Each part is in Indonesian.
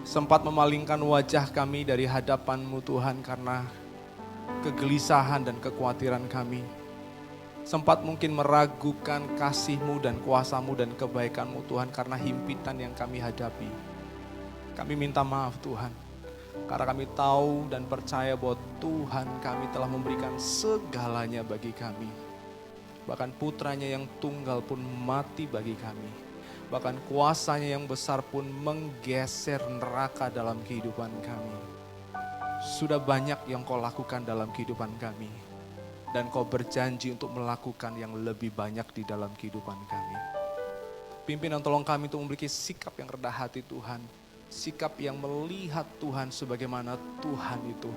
sempat memalingkan wajah kami dari hadapan-Mu Tuhan karena kegelisahan dan kekhawatiran kami. Sempat mungkin meragukan kasih-Mu dan kuasa-Mu dan kebaikan-Mu Tuhan karena himpitan yang kami hadapi. Kami minta maaf Tuhan, karena kami tahu dan percaya bahwa Tuhan kami telah memberikan segalanya bagi kami. Bahkan putranya yang tunggal pun mati bagi kami. Bahkan kuasanya yang besar pun menggeser neraka dalam kehidupan kami. Sudah banyak yang Kau lakukan dalam kehidupan kami. Dan Kau berjanji untuk melakukan yang lebih banyak di dalam kehidupan kami. Pimpin dan tolong kami untuk memiliki sikap yang rendah hati Tuhan. Sikap yang melihat Tuhan sebagaimana Tuhan itu.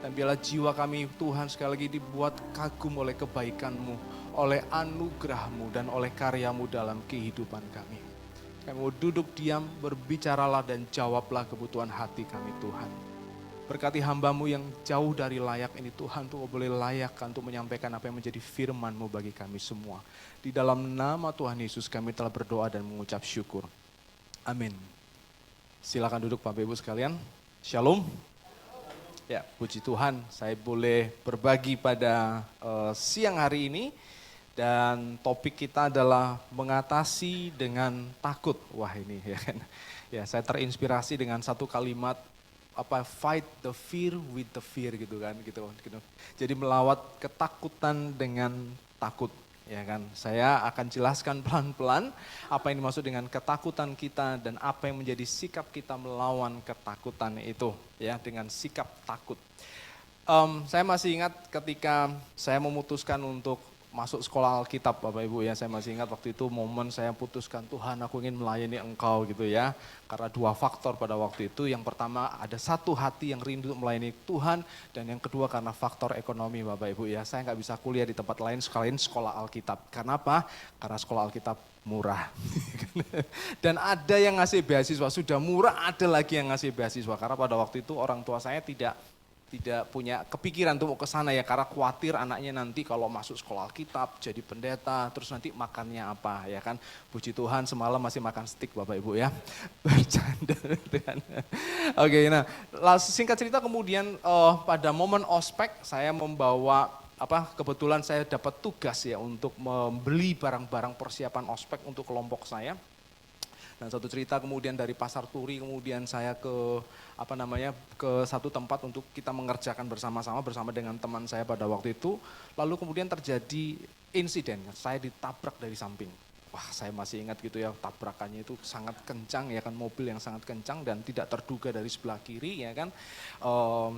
Dan biarlah jiwa kami Tuhan sekali lagi dibuat kagum oleh kebaikan-Mu, oleh anugerah-Mu dan oleh karya-Mu dalam kehidupan kami. Kami mau duduk diam, berbicaralah dan jawablah kebutuhan hati kami Tuhan. Berkati hamba-Mu yang jauh dari layak ini Tuhan, Tuhan boleh layakkan untuk menyampaikan apa yang menjadi firman-Mu bagi kami semua. Di dalam nama Tuhan Yesus kami telah berdoa dan mengucap syukur. Amin. Silakan duduk Bapak Ibu sekalian. Shalom. Ya, puji Tuhan saya boleh berbagi pada siang hari ini. Dan topik kita adalah mengatasi dengan takut. Wah ini ya kan. Ya, saya terinspirasi dengan satu kalimat fight the fear with the fear gitu kan gitu. Jadi melawat ketakutan dengan takut. Ya kan, saya akan jelaskan pelan-pelan apa yang dimaksud dengan ketakutan kita dan apa yang menjadi sikap kita melawan ketakutan itu, ya, dengan sikap takut. Saya masih ingat ketika saya memutuskan untuk masuk sekolah Alkitab Bapak Ibu ya, saya masih ingat waktu itu momen saya putuskan Tuhan aku ingin melayani Engkau gitu ya. Karena dua faktor pada waktu itu, yang pertama ada satu hati yang rindu untuk melayani Tuhan dan yang kedua karena faktor ekonomi Bapak Ibu ya. Saya nggak bisa kuliah di tempat lain sekalian sekolah Alkitab. Karena apa? Karena sekolah Alkitab murah. Dan ada yang ngasih beasiswa, sudah murah ada lagi yang ngasih beasiswa. Karena pada waktu itu orang tua saya tidak punya kepikiran untuk mau ke sana ya, karena khawatir anaknya nanti kalau masuk sekolah Alkitab jadi pendeta terus nanti makannya apa ya kan. Puji Tuhan semalam masih makan steak Bapak Ibu ya. Bercanda kan. Oke, nah singkat cerita kemudian pada momen ospek saya membawa kebetulan saya dapat tugas ya untuk membeli barang-barang persiapan ospek untuk kelompok saya. Dan satu cerita kemudian dari Pasar Turi kemudian saya ke satu tempat untuk kita mengerjakan bersama dengan teman saya pada waktu itu. Lalu kemudian terjadi insiden, saya ditabrak dari samping. Wah, saya masih ingat gitu ya, tabrakannya itu sangat kencang ya kan, mobil yang sangat kencang dan tidak terduga dari sebelah kiri ya kan.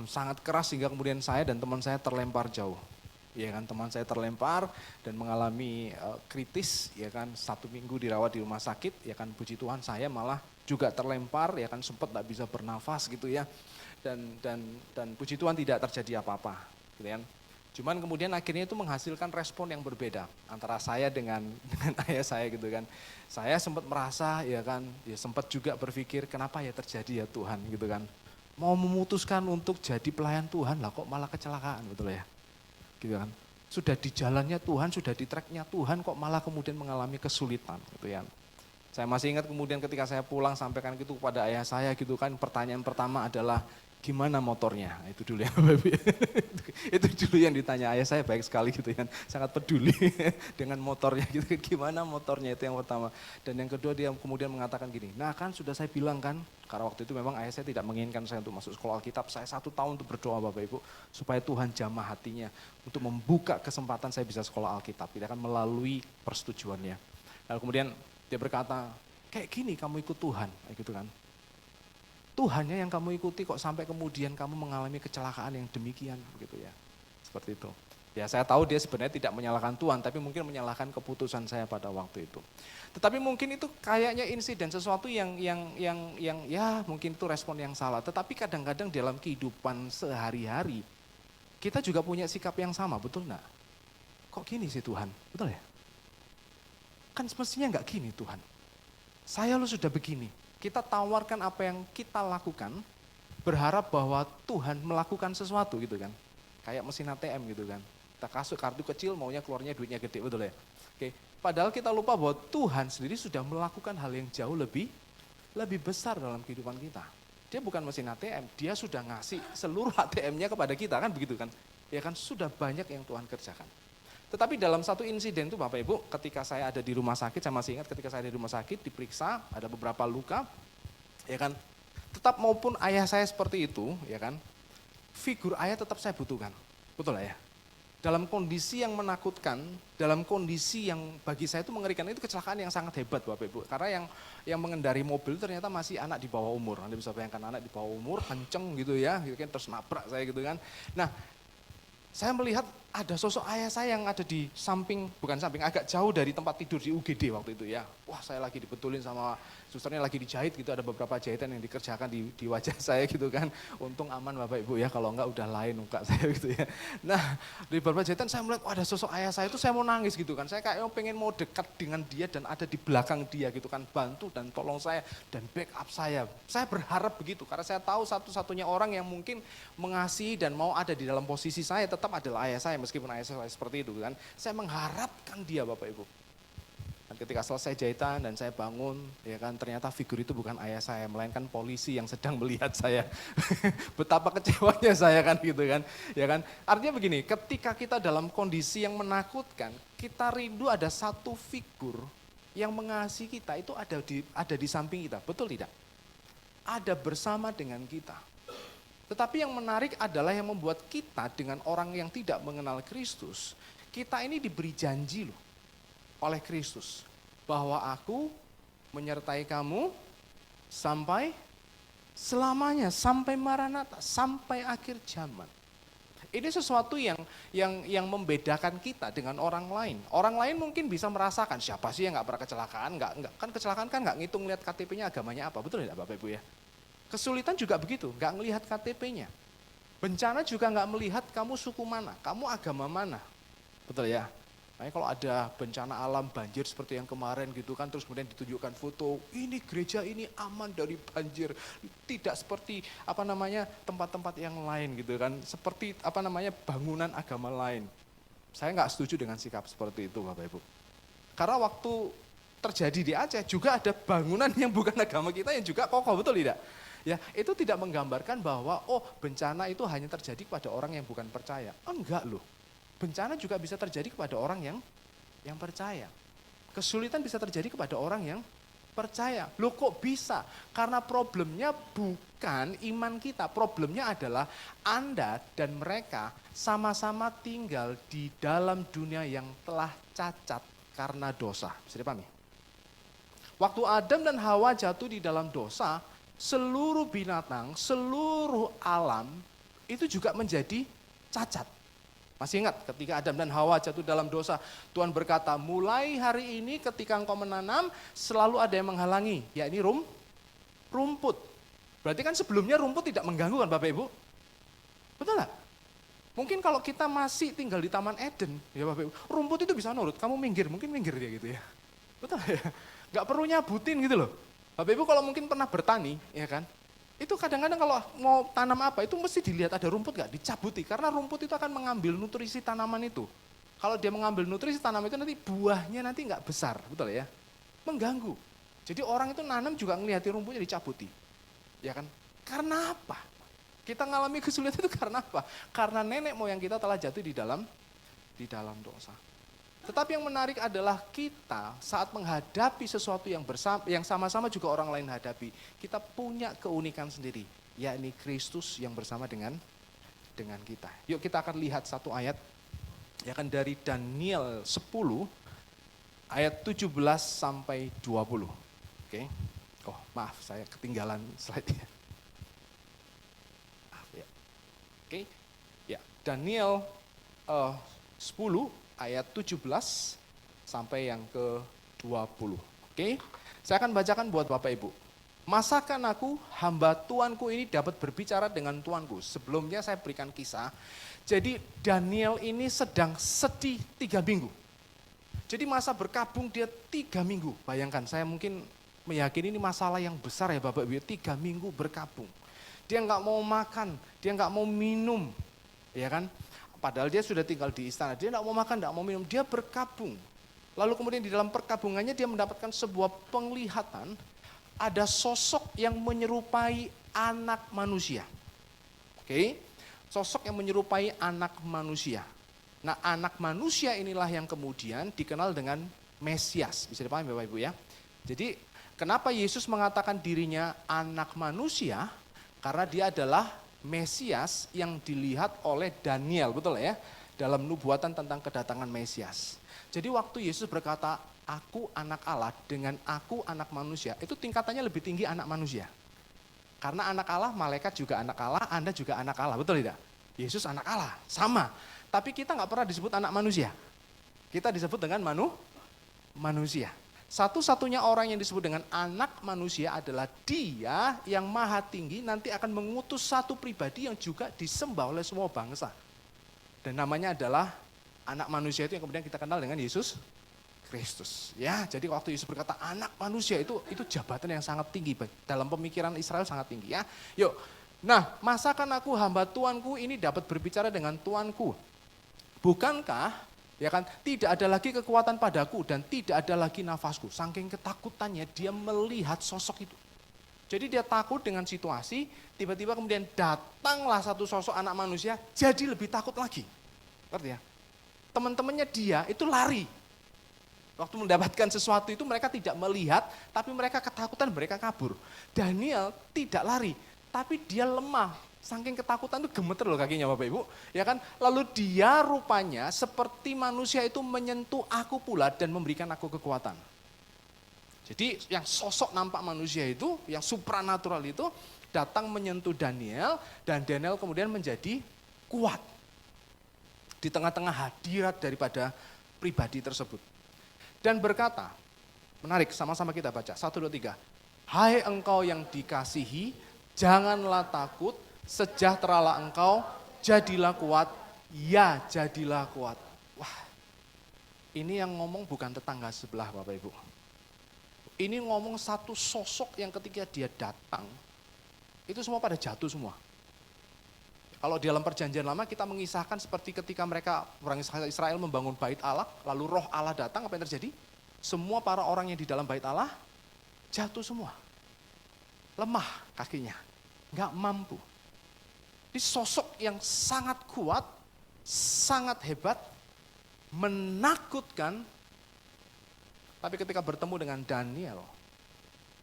Sangat keras sehingga kemudian saya dan teman saya terlempar jauh. Ya kan, teman saya terlempar dan mengalami kritis ya kan, 1 minggu dirawat di rumah sakit ya kan. Puji Tuhan saya malah juga terlempar ya kan, sempat tidak bisa bernafas gitu ya, dan puji Tuhan tidak terjadi apa-apa gitu kan. Cuman kemudian akhirnya itu menghasilkan respon yang berbeda antara saya dengan ayah saya gitu kan. Saya sempat merasa ya kan, ya sempat juga berpikir kenapa ya terjadi ya Tuhan gitu kan. Mau memutuskan untuk jadi pelayan Tuhan lah kok malah kecelakaan, betul ya. Gitu kan. Sudah di jalannya Tuhan, sudah di tracknya Tuhan kok malah kemudian mengalami kesulitan gitu ya. Saya masih ingat kemudian ketika saya pulang sampaikan gitu kepada ayah saya gitu kan, pertanyaan pertama adalah gimana motornya, itu dulu ya. Itu dulu yang ditanya ayah saya, baik sekali gitu kan, sangat peduli dengan motornya gitu, gimana motornya itu yang pertama. Dan yang kedua dia kemudian mengatakan gini, nah kan sudah saya bilang kan, karena waktu itu memang ayah saya tidak menginginkan saya untuk masuk sekolah Alkitab, saya 1 tahun untuk berdoa Bapak Ibu, supaya Tuhan jamah hatinya untuk membuka kesempatan saya bisa sekolah Alkitab, tidak akan melalui persetujuannya. Lalu kemudian dia berkata, kayak gini kamu ikut Tuhan, kayak gitu kan. Tuhannya yang kamu ikuti kok sampai kemudian kamu mengalami kecelakaan yang demikian gitu ya. Seperti itu. Ya saya tahu dia sebenarnya tidak menyalahkan Tuhan, tapi mungkin menyalahkan keputusan saya pada waktu itu. Tetapi mungkin itu kayaknya insiden sesuatu yang ya mungkin itu respon yang salah. Tetapi kadang-kadang dalam kehidupan sehari-hari kita juga punya sikap yang sama, betul enggak? Kok gini sih Tuhan? Betul ya? Kan semestinya enggak gini Tuhan. Saya lo sudah begini. Kita tawarkan apa yang kita lakukan, berharap bahwa Tuhan melakukan sesuatu gitu kan. Kayak mesin ATM gitu kan. Kita kasih kartu kecil maunya keluarnya duitnya gede, betul ya? Oke. Padahal kita lupa bahwa Tuhan sendiri sudah melakukan hal yang jauh lebih besar dalam kehidupan kita. dia bukan mesin ATM, dia sudah ngasih seluruh ATM-nya kepada kita, kan begitu kan? Ya kan, sudah banyak yang Tuhan kerjakan. Tetapi dalam satu insiden itu Bapak Ibu, ketika saya ada di rumah sakit, saya masih ingat ketika saya ada di rumah sakit, diperiksa, ada beberapa luka, ya kan, tetap maupun ayah saya seperti itu, ya kan, figur ayah tetap saya butuhkan, betul lah ya. Dalam kondisi yang menakutkan, dalam kondisi yang bagi saya itu mengerikan, itu kecelakaan yang sangat hebat Bapak Ibu. Karena yang mengendari mobil ternyata masih anak di bawah umur. Anda bisa bayangkan anak di bawah umur, kenceng gitu ya, gitu kan, terus nabrak saya gitu kan. Nah, saya melihat ada sosok ayah saya yang ada di samping, bukan samping, agak jauh dari tempat tidur di UGD waktu itu ya. Wah, saya lagi dibetulin sama susternya, lagi dijahit gitu, ada beberapa jahitan yang dikerjakan di wajah saya gitu kan. Untung aman Bapak Ibu ya, kalau enggak udah lain muka saya gitu ya. Nah, di beberapa jahitan saya melihat, wah ada sosok ayah saya itu, saya mau nangis gitu kan. Saya kayak pengen mau dekat dengan dia dan ada di belakang dia gitu kan, bantu dan tolong saya dan backup saya. Saya berharap begitu, karena saya tahu satu-satunya orang yang mungkin mengasihi dan mau ada di dalam posisi saya tetap adalah ayah saya, meskipun ayah saya seperti itu kan. Saya mengharapkan dia Bapak Ibu. Dan ketika selesai jahitan dan saya bangun, ya kan, ternyata figur itu bukan ayah saya, melainkan polisi yang sedang melihat saya. Betapa kecewanya saya kan gitu kan. Ya kan? Artinya begini, ketika kita dalam kondisi yang menakutkan, kita rindu ada satu figur yang mengasihi kita, itu ada di samping kita. Betul tidak? Ada bersama dengan kita. Tetapi yang menarik adalah yang membuat kita dengan orang yang tidak mengenal Kristus, kita ini diberi janji loh oleh Kristus, bahwa aku menyertai kamu sampai selamanya, sampai Maranatha, sampai akhir zaman. Ini sesuatu yang membedakan kita dengan orang lain. Orang lain mungkin bisa merasakan, siapa sih yang nggak pernah kecelakaan? Nggak, kan kecelakaan kan nggak ngitung lihat KTP-nya agamanya apa, betul tidak Bapak Ibu ya? Kesulitan juga begitu, nggak melihat KTP-nya. Bencana juga nggak melihat kamu suku mana, kamu agama mana, betul ya? Makanya kalau ada bencana alam, banjir seperti yang kemarin gitu kan, terus kemudian ditunjukkan foto, ini gereja ini aman dari banjir, tidak seperti tempat-tempat yang lain gitu kan, seperti bangunan agama lain. Saya nggak setuju dengan sikap seperti itu Bapak Ibu. Karena waktu terjadi di Aceh juga ada bangunan yang bukan agama kita yang juga kokoh, betul tidak? Ya, itu tidak menggambarkan bahwa bencana itu hanya terjadi kepada orang yang bukan percaya. Enggak loh. Bencana juga bisa terjadi kepada orang yang percaya. Kesulitan bisa terjadi kepada orang yang percaya. Loh kok bisa? Karena problemnya bukan iman kita. Problemnya adalah Anda dan mereka sama-sama tinggal di dalam dunia yang telah cacat karena dosa. Bisa dipahami? Waktu Adam dan Hawa jatuh di dalam dosa, seluruh binatang, seluruh alam itu juga menjadi cacat. Masih ingat ketika Adam dan Hawa jatuh dalam dosa, Tuhan berkata, mulai hari ini ketika engkau menanam, selalu ada yang menghalangi, yakni rumput. Berarti kan sebelumnya rumput tidak mengganggu kan Bapak Ibu? Betul nggak? Mungkin kalau kita masih tinggal di Taman Eden, ya Bapak Ibu, rumput itu bisa nurut, kamu minggir, mungkin minggir dia gitu ya. Betul ya? Nggak perlu nyabutin gitu loh. Bapak Ibu kalau mungkin pernah bertani, ya kan? Itu kadang-kadang kalau mau tanam apa, itu mesti dilihat ada rumput nggak, dicabuti. Karena rumput itu akan mengambil nutrisi tanaman itu. Kalau dia mengambil nutrisi tanaman itu nanti buahnya nanti nggak besar, betul ya? Mengganggu. Jadi orang itu nanam juga ngeliatin rumputnya dicabuti. Ya kan? Karena apa? Kita ngalami kesulitan itu karena apa? Karena nenek moyang kita telah jatuh di dalam dosa. Tetapi yang menarik adalah kita saat menghadapi sesuatu yang sama-sama juga orang lain hadapi, kita punya keunikan sendiri, yakni Kristus yang bersama dengan kita. Yuk kita akan lihat satu ayat, ya kan, dari Daniel 10 ayat 17 sampai 20. Oke. Oh, maaf saya ketinggalan slide-nya. Maaf ya. Oke. Ya, Daniel 10 ayat 17 sampai yang ke-20. Oke, saya akan bacakan buat Bapak Ibu. Masakan aku, hamba Tuanku ini dapat berbicara dengan Tuanku. Sebelumnya saya berikan kisah. Jadi Daniel ini sedang sedih 3 minggu. Jadi masa berkabung dia 3 minggu. Bayangkan, saya mungkin meyakini ini masalah yang besar ya Bapak Ibu. 3 minggu berkabung. Dia nggak mau makan, dia nggak mau minum, ya kan? Padahal dia sudah tinggal di istana, dia tidak mau makan, tidak mau minum, dia berkabung. Lalu kemudian di dalam perkabungannya dia mendapatkan sebuah penglihatan, ada sosok yang menyerupai anak manusia. Oke, sosok yang menyerupai anak manusia. Nah, anak manusia inilah yang kemudian dikenal dengan Mesias. Bisa dipahami Bapak Ibu ya. Jadi kenapa Yesus mengatakan dirinya anak manusia? Karena dia adalah Mesias yang dilihat oleh Daniel, betul ya? Dalam nubuatan tentang kedatangan Mesias. Jadi waktu Yesus berkata, aku anak Allah dengan aku anak manusia, itu tingkatannya lebih tinggi anak manusia. Karena anak Allah, malaikat juga anak Allah, Anda juga anak Allah, betul tidak? Yesus anak Allah, sama. Tapi kita nggak pernah disebut anak manusia. Kita disebut dengan manusia. Satu-satunya orang yang disebut dengan anak manusia adalah dia yang maha tinggi nanti akan mengutus satu pribadi yang juga disembah oleh semua bangsa. Dan namanya adalah anak manusia itu yang kemudian kita kenal dengan Yesus Kristus. Ya, jadi waktu Yesus berkata anak manusia itu jabatan yang sangat tinggi dalam pemikiran Israel sangat tinggi ya. Yuk, nah masakan aku hamba Tuanku ini dapat berbicara dengan Tuanku? Bukankah ya kan tidak ada lagi kekuatan padaku dan tidak ada lagi nafasku. Saking ketakutannya dia melihat sosok itu. Jadi dia takut dengan situasi, tiba-tiba kemudian datanglah satu sosok anak manusia, jadi lebih takut lagi. Ngerti ya? Teman-temannya dia itu lari. Waktu mendapatkan sesuatu itu mereka tidak melihat, tapi mereka ketakutan, mereka kabur. Daniel tidak lari, tapi dia lemah. Saking ketakutan itu gemeter loh kakinya Bapak Ibu. Ya kan? Lalu dia rupanya seperti manusia itu menyentuh aku pula dan memberikan aku kekuatan. Jadi yang sosok nampak manusia itu, yang supranatural itu datang menyentuh Daniel dan Daniel kemudian menjadi kuat. Di tengah-tengah hadirat daripada pribadi tersebut. Dan berkata, menarik sama-sama kita baca, 1, 2, 3. Hai engkau yang dikasihi, janganlah takut, sejahteralah engkau, jadilah kuat, ya jadilah kuat. Wah, ini yang ngomong bukan tetangga sebelah Bapak Ibu. Ini ngomong satu sosok yang ketika dia datang, itu semua pada jatuh semua. Kalau di dalam perjanjian lama kita mengisahkan seperti ketika mereka orang Israel membangun bait Allah, lalu roh Allah datang, apa yang terjadi? Semua para orang yang di dalam bait Allah jatuh semua. Lemah kakinya, nggak mampu. Ini sosok yang sangat kuat, sangat hebat, menakutkan. Tapi ketika bertemu dengan Daniel,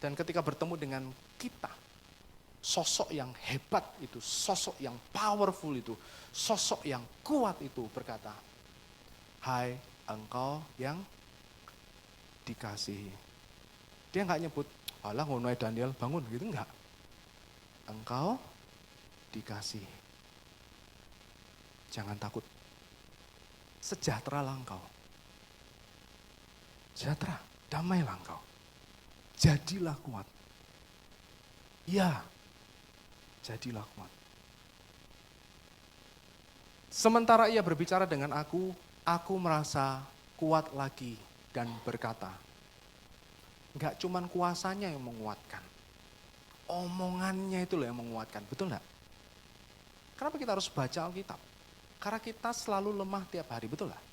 dan ketika bertemu dengan kita, sosok yang hebat itu, sosok yang powerful itu, sosok yang kuat itu berkata, hai engkau yang dikasihi. Dia nggak nyebut, alah ngono Daniel bangun gitu, enggak. Engkau dikasihi. Jangan takut. Sejahteralah engkau. Sejahtera, damailah engkau. Jadilah kuat. Ya, jadilah kuat. Sementara ia berbicara dengan aku merasa kuat lagi dan berkata, enggak cuman kuasanya yang menguatkan, omongannya itu loh yang menguatkan, betul enggak? Kenapa kita harus baca Alkitab? Karena kita selalu lemah tiap hari, betul enggak?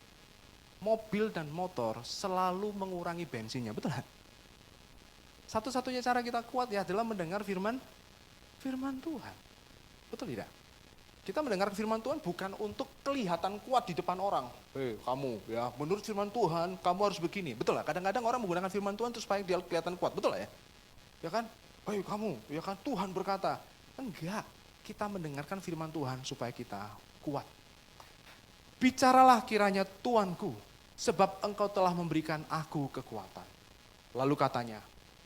Mobil dan motor selalu mengurangi bensinnya, betul enggak? Satu-satunya cara kita kuat ya adalah mendengar firman Tuhan. Betul tidak? Kita mendengar firman Tuhan bukan untuk kelihatan kuat di depan orang. Hei kamu ya, menurut firman Tuhan kamu harus begini. Betul lah, kadang-kadang orang menggunakan firman Tuhan terus supaya dia kelihatan kuat. Betul lah ya? Ya kan? Hei kamu, ya kan Tuhan berkata. Enggak, kita mendengarkan firman Tuhan supaya kita kuat. Bicaralah kiranya Tuanku, sebab engkau telah memberikan aku kekuatan. Lalu katanya,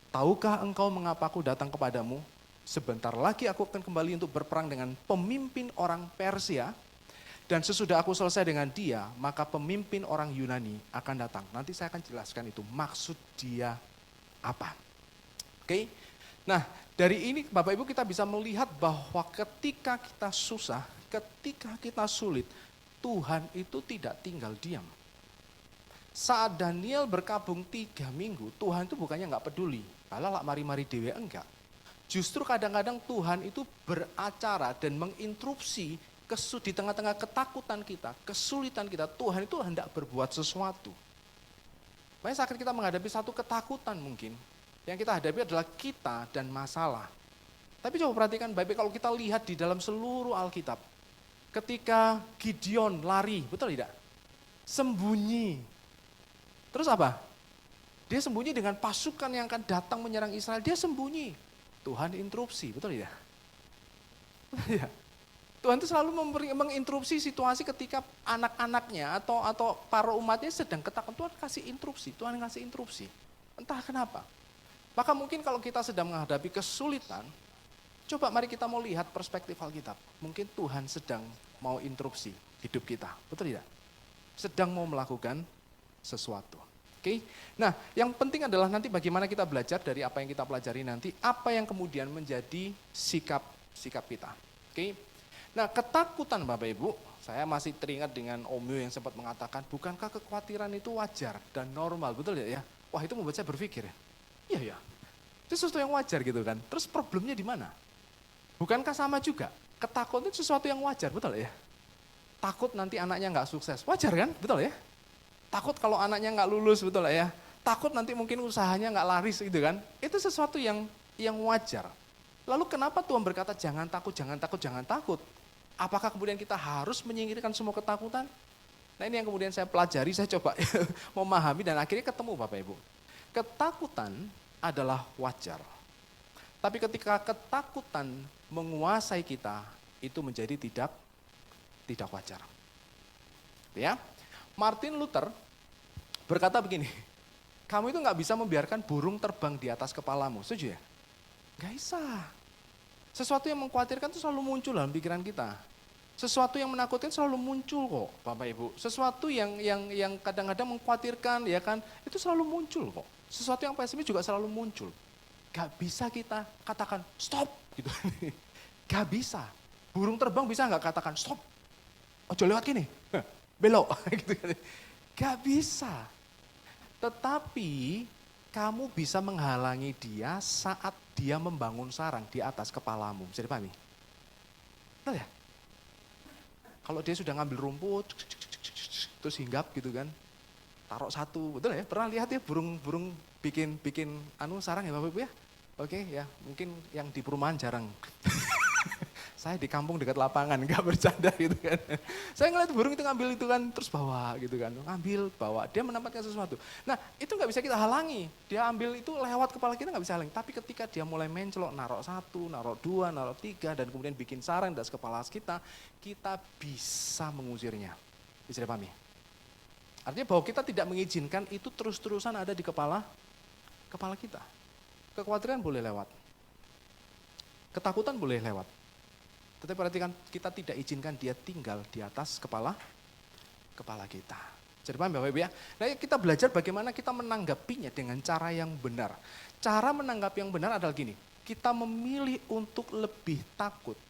tahukah engkau mengapa aku datang kepadamu? Sebentar lagi aku akan kembali untuk berperang dengan pemimpin orang Persia. Dan sesudah aku selesai dengan dia, maka pemimpin orang Yunani akan datang. Nanti saya akan jelaskan itu maksud dia apa. Oke? Nah, dari ini Bapak Ibu kita bisa melihat bahwa ketika kita susah, ketika kita sulit, Tuhan itu tidak tinggal diam. Saat Daniel berkabung 3 minggu, Tuhan itu bukannya nggak peduli. Alah mari-mari dewe, enggak. Justru kadang-kadang Tuhan itu beracara dan menginterupsi di tengah-tengah ketakutan kita, kesulitan kita, Tuhan itu hendak berbuat sesuatu. Makanya saat kita menghadapi satu ketakutan mungkin, yang kita hadapi adalah kita dan masalah. Tapi coba perhatikan baik-baik kalau kita lihat di dalam seluruh Alkitab. Ketika Gideon lari, betul tidak? Sembunyi. Terus apa? Dia sembunyi dengan pasukan yang akan datang menyerang Israel. Dia sembunyi. Tuhan interupsi, betul tidak? Ya. Tuhan itu selalu menginterupsi situasi ketika anak-anaknya atau para umatnya sedang ketakutan. Tuhan kasih interupsi, Tuhan kasih interupsi. Entah kenapa. Maka mungkin kalau kita sedang menghadapi kesulitan, coba mari kita mau lihat perspektif Alkitab. Mungkin Tuhan sedang mau interupsi hidup kita, betul tidak? Sedang mau melakukan sesuatu. Oke. Nah, yang penting adalah nanti bagaimana kita belajar dari apa yang kita pelajari nanti, apa yang kemudian menjadi sikap kita. Oke. Nah, ketakutan Bapak Ibu, saya masih teringat dengan Om Yo yang sempat mengatakan, bukankah kekhawatiran itu wajar dan normal, betul ya? Wah, itu membuat saya berpikir ya. Iya ya. Itu sesuatu yang wajar gitu kan. Terus problemnya di mana? Bukankah sama juga? Ketakutan itu sesuatu yang wajar, betul ya? Takut nanti anaknya nggak sukses, wajar kan? Betul ya? Takut kalau anaknya nggak lulus, betul ya? Takut nanti mungkin usahanya nggak laris gitu kan? Itu sesuatu yang wajar. Lalu kenapa Tuhan berkata jangan takut, jangan takut, jangan takut? Apakah kemudian kita harus menyingkirkan semua ketakutan? Nah ini yang kemudian saya pelajari, saya coba memahami dan akhirnya ketemu Bapak Ibu. Ketakutan adalah wajar. Tapi ketika ketakutan menguasai kita, itu menjadi tidak wajar. Ya, Martin Luther berkata begini, kamu itu nggak bisa membiarkan burung terbang di atas kepalamu, setuju ya? Nggak bisa. Sesuatu yang mengkhawatirkan itu selalu muncul dalam pikiran kita. Sesuatu yang menakutkan selalu muncul kok, Bapak Ibu. Sesuatu yang kadang-kadang mengkhawatirkan, ya kan, itu selalu muncul kok. Sesuatu yang pesimis juga selalu muncul. Gak bisa kita katakan stop, gitu. Gak bisa. Burung terbang bisa nggak katakan stop? Ojo lewat gini, belok, gitu kan. Gak bisa. Tetapi kamu bisa menghalangi dia saat dia membangun sarang di atas kepalamu. Bisa dipahami? Betul ya? Kalau dia sudah ngambil rumput, terus hinggap gitu kan, taruh satu, betul ya? Pernah lihat ya burung bikin sarang ya Bapak Ibu ya? Oke ya, mungkin yang di perumahan jarang. Saya di kampung dekat lapangan, nggak bercanda gitu kan. Saya ngeliat burung itu ngambil itu kan, terus bawa gitu kan. Ngambil, bawa, dia menempatkan sesuatu. Nah itu nggak bisa kita halangi. Dia ambil itu lewat kepala kita nggak bisa halangi. Tapi ketika dia mulai mencelok, narok satu, narok dua, narok tiga, dan kemudian bikin sarang di atas kepala kita bisa mengusirnya. Bisa dipahami? Artinya bahwa kita tidak mengizinkan itu terus-terusan ada di kepala kita. Kekhawatiran boleh lewat. Ketakutan boleh lewat. Tetapi perhatikan, kita tidak izinkan dia tinggal di atas kepala kita. Jadi paham Bapak Ibu ya? Nah kita belajar bagaimana kita menanggapinya dengan cara yang benar. Cara menanggapi yang benar adalah gini, kita memilih untuk lebih takut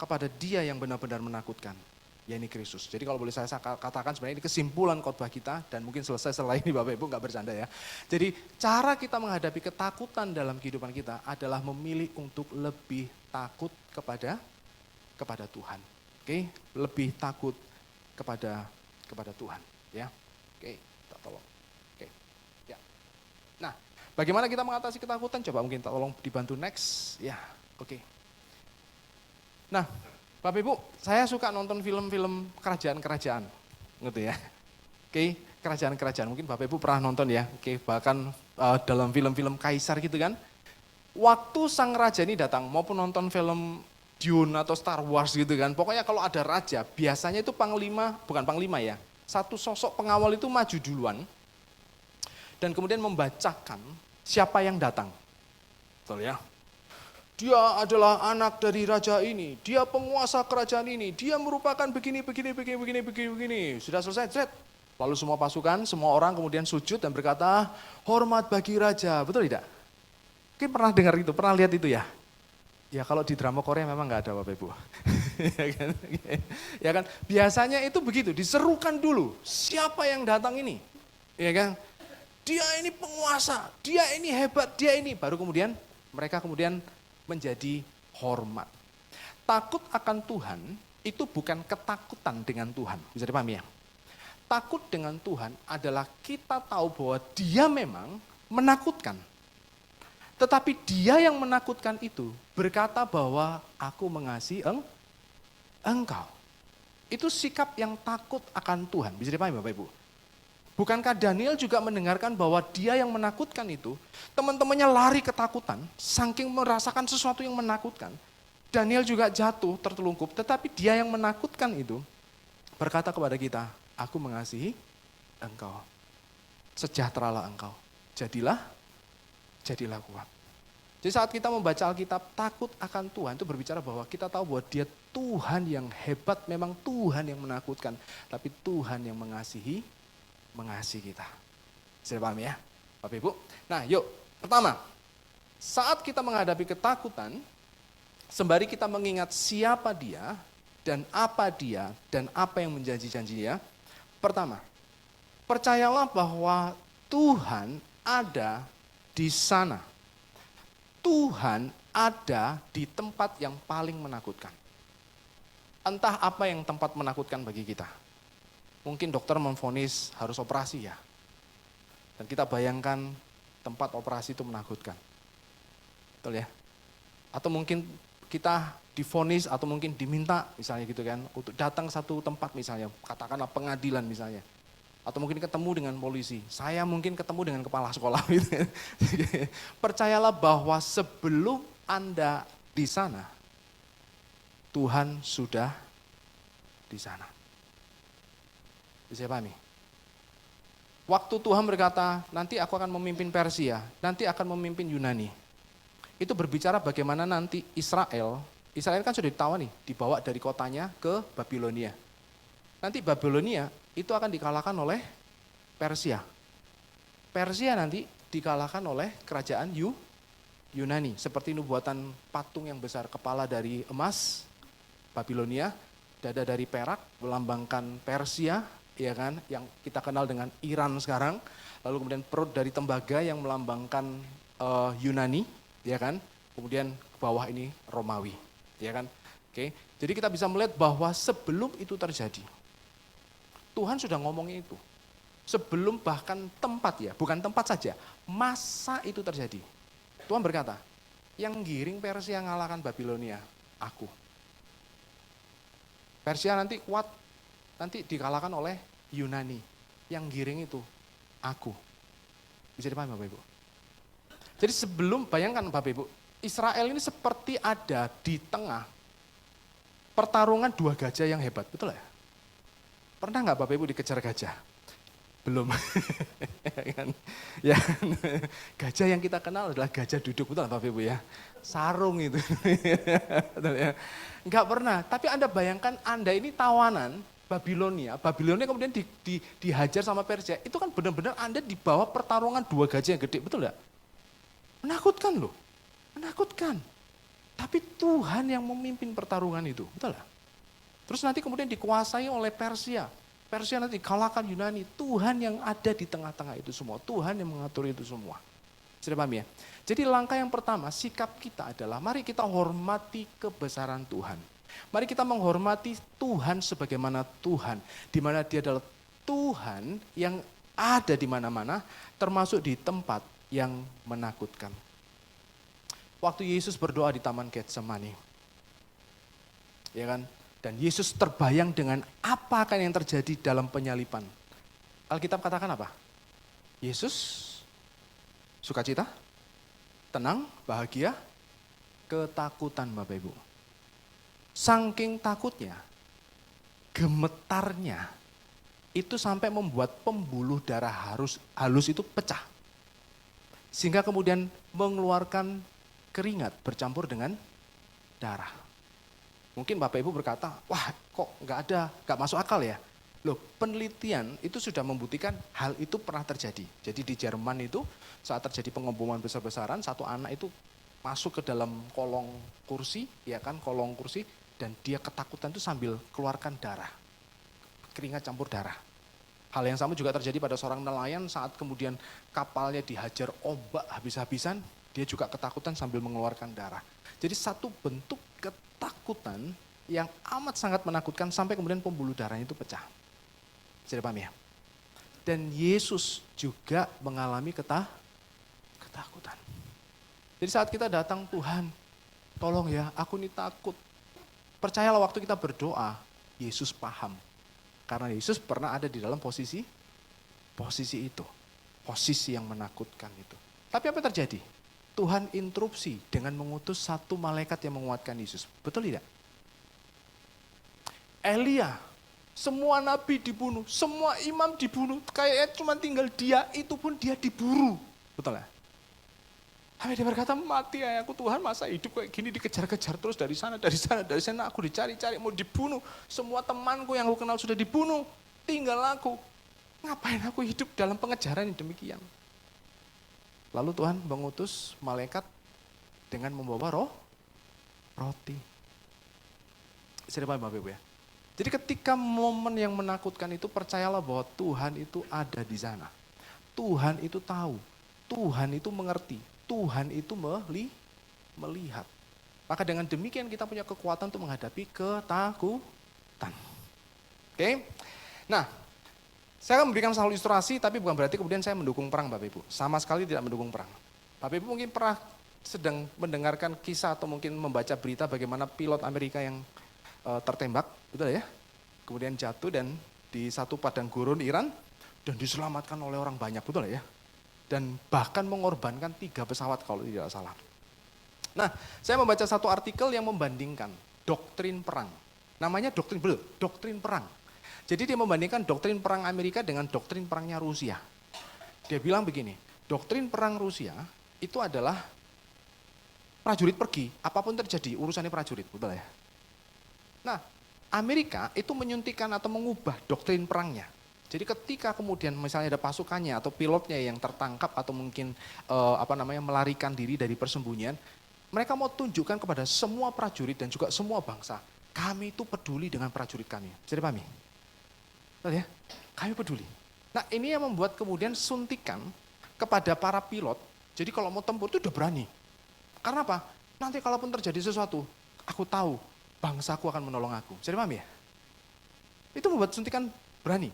kepada dia yang benar-benar menakutkan, yaitu Kristus. Jadi kalau boleh saya katakan sebenarnya ini kesimpulan khotbah kita dan mungkin selesai setelah ini Bapak Ibu nggak bercanda ya. Jadi cara kita menghadapi ketakutan dalam kehidupan kita adalah memilih untuk lebih takut kepada Tuhan. Oke, lebih takut kepada Tuhan, ya. Oke, tak tolong. Oke. Ya. Nah, bagaimana kita mengatasi ketakutan? Coba mungkin tak tolong dibantu next. Ya, oke. Nah, Bapak Ibu, saya suka nonton film-film kerajaan-kerajaan, gitu ya. Oke, kerajaan-kerajaan. Mungkin Bapak Ibu pernah nonton ya. Oke, bahkan dalam film-film kaisar gitu kan. Waktu sang raja ini datang, maupun nonton film Dune atau Star Wars gitu kan. Pokoknya kalau ada raja, biasanya itu bukan panglima ya. Satu sosok pengawal itu maju duluan. Dan kemudian membacakan siapa yang datang. Betul ya? Dia adalah anak dari raja ini, dia penguasa kerajaan ini, dia merupakan begini. Sudah selesai, set. Lalu semua pasukan, semua orang kemudian sujud dan berkata, hormat bagi raja, betul tidak? Mungkin pernah dengar itu, pernah lihat itu ya? Ya kalau di drama Korea memang nggak ada Bapak Ibu. Ya kan? Biasanya itu begitu, diserukan dulu, siapa yang datang ini? Ya kan? Dia ini penguasa, dia ini hebat, dia ini. Baru kemudian, mereka kemudian menjadi hormat. Takut akan Tuhan itu bukan ketakutan dengan Tuhan. Bisa dipahami ya? Takut dengan Tuhan adalah kita tahu bahwa dia memang menakutkan. Tetapi dia yang menakutkan itu berkata bahwa aku mengasihi engkau. Itu sikap yang takut akan Tuhan. Bisa dipahami Bapak Ibu? Bukankah Daniel juga mendengarkan bahwa dia yang menakutkan itu, teman-temannya lari ketakutan, saking merasakan sesuatu yang menakutkan. Daniel juga jatuh tertelungkup, tetapi dia yang menakutkan itu berkata kepada kita, aku mengasihi engkau. Sejahteralah engkau. Jadilah kuat. Jadi saat kita membaca Alkitab takut akan Tuhan itu berbicara bahwa kita tahu bahwa dia Tuhan yang hebat, memang Tuhan yang menakutkan. Tapi Tuhan yang mengasihi kita. Sudah paham ya Bapak Ibu? Nah yuk, pertama, saat kita menghadapi ketakutan, sembari kita mengingat siapa dia, dan apa yang menjanji-janjinya. Pertama, percayalah bahwa Tuhan ada di sana. Tuhan ada di tempat yang paling menakutkan. Entah apa yang tempat menakutkan bagi kita. Mungkin dokter memvonis harus operasi ya. Dan kita bayangkan tempat operasi itu menakutkan. Betul ya? Atau mungkin kita divonis atau mungkin diminta misalnya gitu kan. Untuk datang satu tempat misalnya, katakanlah pengadilan misalnya. Atau mungkin ketemu dengan polisi, saya mungkin ketemu dengan kepala sekolah. Gitu. Percayalah bahwa sebelum Anda di sana, Tuhan sudah di sana. Bisa pahami? Waktu Tuhan berkata, nanti aku akan memimpin Persia, nanti akan memimpin Yunani. Itu berbicara bagaimana nanti Israel kan sudah ditawan nih, dibawa dari kotanya ke Babilonia. Nanti Babilonia itu akan dikalahkan oleh Persia. Persia nanti dikalahkan oleh kerajaan Yunani. Seperti nubuatan patung yang besar, kepala dari emas, Babilonia, dada dari perak, melambangkan Persia, ya kan, yang kita kenal dengan Iran sekarang. Lalu kemudian perut dari tembaga yang melambangkan Yunani, ya kan. Kemudian ke bawah ini Romawi, ya kan. Oke. Jadi kita bisa melihat bahwa sebelum itu terjadi, Tuhan sudah ngomongin itu. Sebelum bahkan tempat ya, bukan tempat saja, masa itu terjadi. Tuhan berkata, yang giring Persia ngalahkan Babilonia, aku. Persia nanti kuat, nanti dikalahkan oleh Yunani. Yang giring itu, aku. Bisa dipahami Bapak Ibu? Jadi sebelum, bayangkan Bapak Ibu, Israel ini seperti ada di tengah pertarungan dua gajah yang hebat, betul ya? Pernah nggak Bapak Ibu dikejar gajah? Belum. Ya, gajah yang kita kenal adalah gajah duduk, betul Bapak Ibu ya? Sarung itu. Enggak pernah, tapi Anda bayangkan Anda ini tawanan Babilonia kemudian dihajar sama Persia, itu kan benar-benar Anda di bawah pertarungan dua gajah yang gede, betul enggak? Menakutkan loh, menakutkan. Tapi Tuhan yang memimpin pertarungan itu, betul enggak? Terus nanti kemudian dikuasai oleh Persia. Persia nanti kalahkan Yunani. Tuhan yang ada di tengah-tengah itu semua. Tuhan yang mengatur itu semua. Sudah paham ya? Jadi langkah yang pertama, sikap kita adalah mari kita hormati kebesaran Tuhan. Mari kita menghormati Tuhan sebagaimana Tuhan. Di mana dia adalah Tuhan yang ada di mana-mana, termasuk di tempat yang menakutkan. Waktu Yesus berdoa di Taman Getsemani, ya kan? Dan Yesus terbayang dengan apa akan yang terjadi dalam penyaliban. Alkitab katakan apa? Yesus sukacita, tenang, bahagia, ketakutan Bapak Ibu. Saking takutnya, gemetarnya, itu sampai membuat pembuluh darah halus itu pecah. Sehingga kemudian mengeluarkan keringat bercampur dengan darah. Mungkin Bapak Ibu berkata, wah kok nggak masuk akal ya. Loh, penelitian itu sudah membuktikan hal itu pernah terjadi. Jadi di Jerman itu saat terjadi pengeboman besar-besaran, satu anak itu masuk ke dalam kolong kursi, ya kan, kolong kursi, dan dia ketakutan itu sambil keluarkan darah. Keringat campur darah. Hal yang sama juga terjadi pada seorang nelayan saat kemudian kapalnya dihajar ombak habis-habisan, dia juga ketakutan sambil mengeluarkan darah. Jadi satu bentuk ketakutan yang amat sangat menakutkan sampai kemudian pembuluh darahnya itu pecah. Sudah paham ya? Dan Yesus juga mengalami ketakutan. Jadi saat kita datang, Tuhan, tolong ya, aku ini takut. Percayalah waktu kita berdoa, Yesus paham. Karena Yesus pernah ada di dalam posisi itu. Posisi yang menakutkan itu. Tapi apa yang terjadi? Tuhan interupsi dengan mengutus satu malaikat yang menguatkan Yesus. Betul tidak? Elia, semua nabi dibunuh, semua imam dibunuh. Kayaknya cuma tinggal dia, itu pun dia diburu. Betul ya? Sampai dia berkata, mati ya aku Tuhan, masa hidup kayak gini dikejar-kejar terus dari sana, aku dicari-cari, mau dibunuh. Semua temanku yang aku kenal sudah dibunuh, tinggal aku. Ngapain aku hidup dalam pengejaran yang demikian? Lalu Tuhan mengutus malaikat dengan membawa roti. Sudah paham Bapak Ibu ya? Jadi ketika momen yang menakutkan itu, percayalah bahwa Tuhan itu ada di sana. Tuhan itu tahu, Tuhan itu mengerti. Tuhan itu melihat. Maka dengan demikian kita punya kekuatan untuk menghadapi ketakutan. Oke? Nah, saya akan memberikan satu ilustrasi, tapi bukan berarti kemudian saya mendukung perang Bapak Ibu. Sama sekali tidak mendukung perang. Bapak Ibu mungkin pernah sedang mendengarkan kisah atau mungkin membaca berita bagaimana pilot Amerika yang tertembak, betul ya? Kemudian jatuh dan di satu padang gurun Iran dan diselamatkan oleh orang banyak, betul ya? Dan bahkan mengorbankan 3 pesawat kalau tidak salah. Nah, saya membaca satu artikel yang membandingkan doktrin perang. Namanya doktrin perang. Jadi dia membandingkan doktrin perang Amerika dengan doktrin perangnya Rusia. Dia bilang begini, doktrin perang Rusia itu adalah prajurit pergi, apapun terjadi, urusannya prajurit, betul ya? Nah, Amerika itu menyuntikkan atau mengubah doktrin perangnya. Jadi ketika kemudian misalnya ada pasukannya atau pilotnya yang tertangkap atau mungkin melarikan diri dari persembunyian, mereka mau tunjukkan kepada semua prajurit dan juga semua bangsa, kami itu peduli dengan prajurit kami. Jadi pahami? Betul ya? Kami peduli. Nah ini yang membuat kemudian suntikan kepada para pilot, jadi kalau mau tempur itu udah berani. Karena apa? Nanti kalaupun terjadi sesuatu, aku tahu bangsaku akan menolong aku. Jadi paham ya? Itu membuat suntikan berani.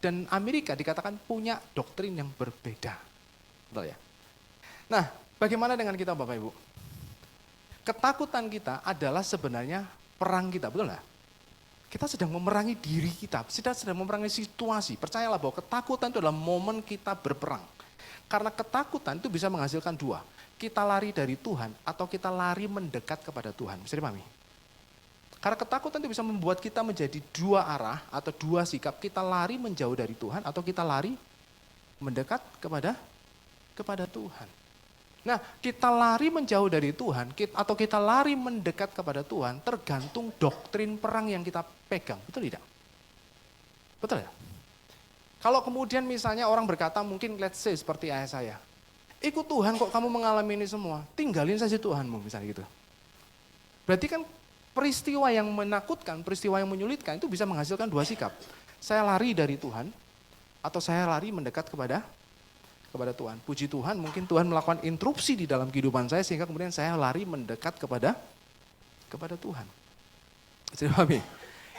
Dan Amerika dikatakan punya doktrin yang berbeda. Betul ya? Nah, bagaimana dengan kita Bapak Ibu? Ketakutan kita adalah sebenarnya perang kita, betul nggak? Kita sedang memerangi diri kita, kita sedang memerangi situasi. Percayalah bahwa ketakutan itu adalah momen kita berperang. Karena ketakutan itu bisa menghasilkan 2. Kita lari dari Tuhan atau kita lari mendekat kepada Tuhan. Bisa dipahami? Karena ketakutan itu bisa membuat kita menjadi 2 arah atau 2 sikap. Kita lari menjauh dari Tuhan atau kita lari mendekat kepada Tuhan. Nah, kita lari menjauh dari Tuhan atau kita lari mendekat kepada Tuhan tergantung doktrin perang yang kita pegang. Betul tidak? Betul ya? Kalau kemudian misalnya orang berkata mungkin let's say seperti ayah saya. Ikut Tuhan kok kamu mengalami ini semua. Tinggalin saja Tuhanmu misalnya gitu. Berarti kan peristiwa yang menakutkan, peristiwa yang menyulitkan itu bisa menghasilkan 2 sikap. Saya lari dari Tuhan atau saya lari mendekat kepada Tuhan. Puji Tuhan, mungkin Tuhan melakukan interupsi di dalam kehidupan saya sehingga kemudian saya lari mendekat kepada Tuhan. Jadi pahami?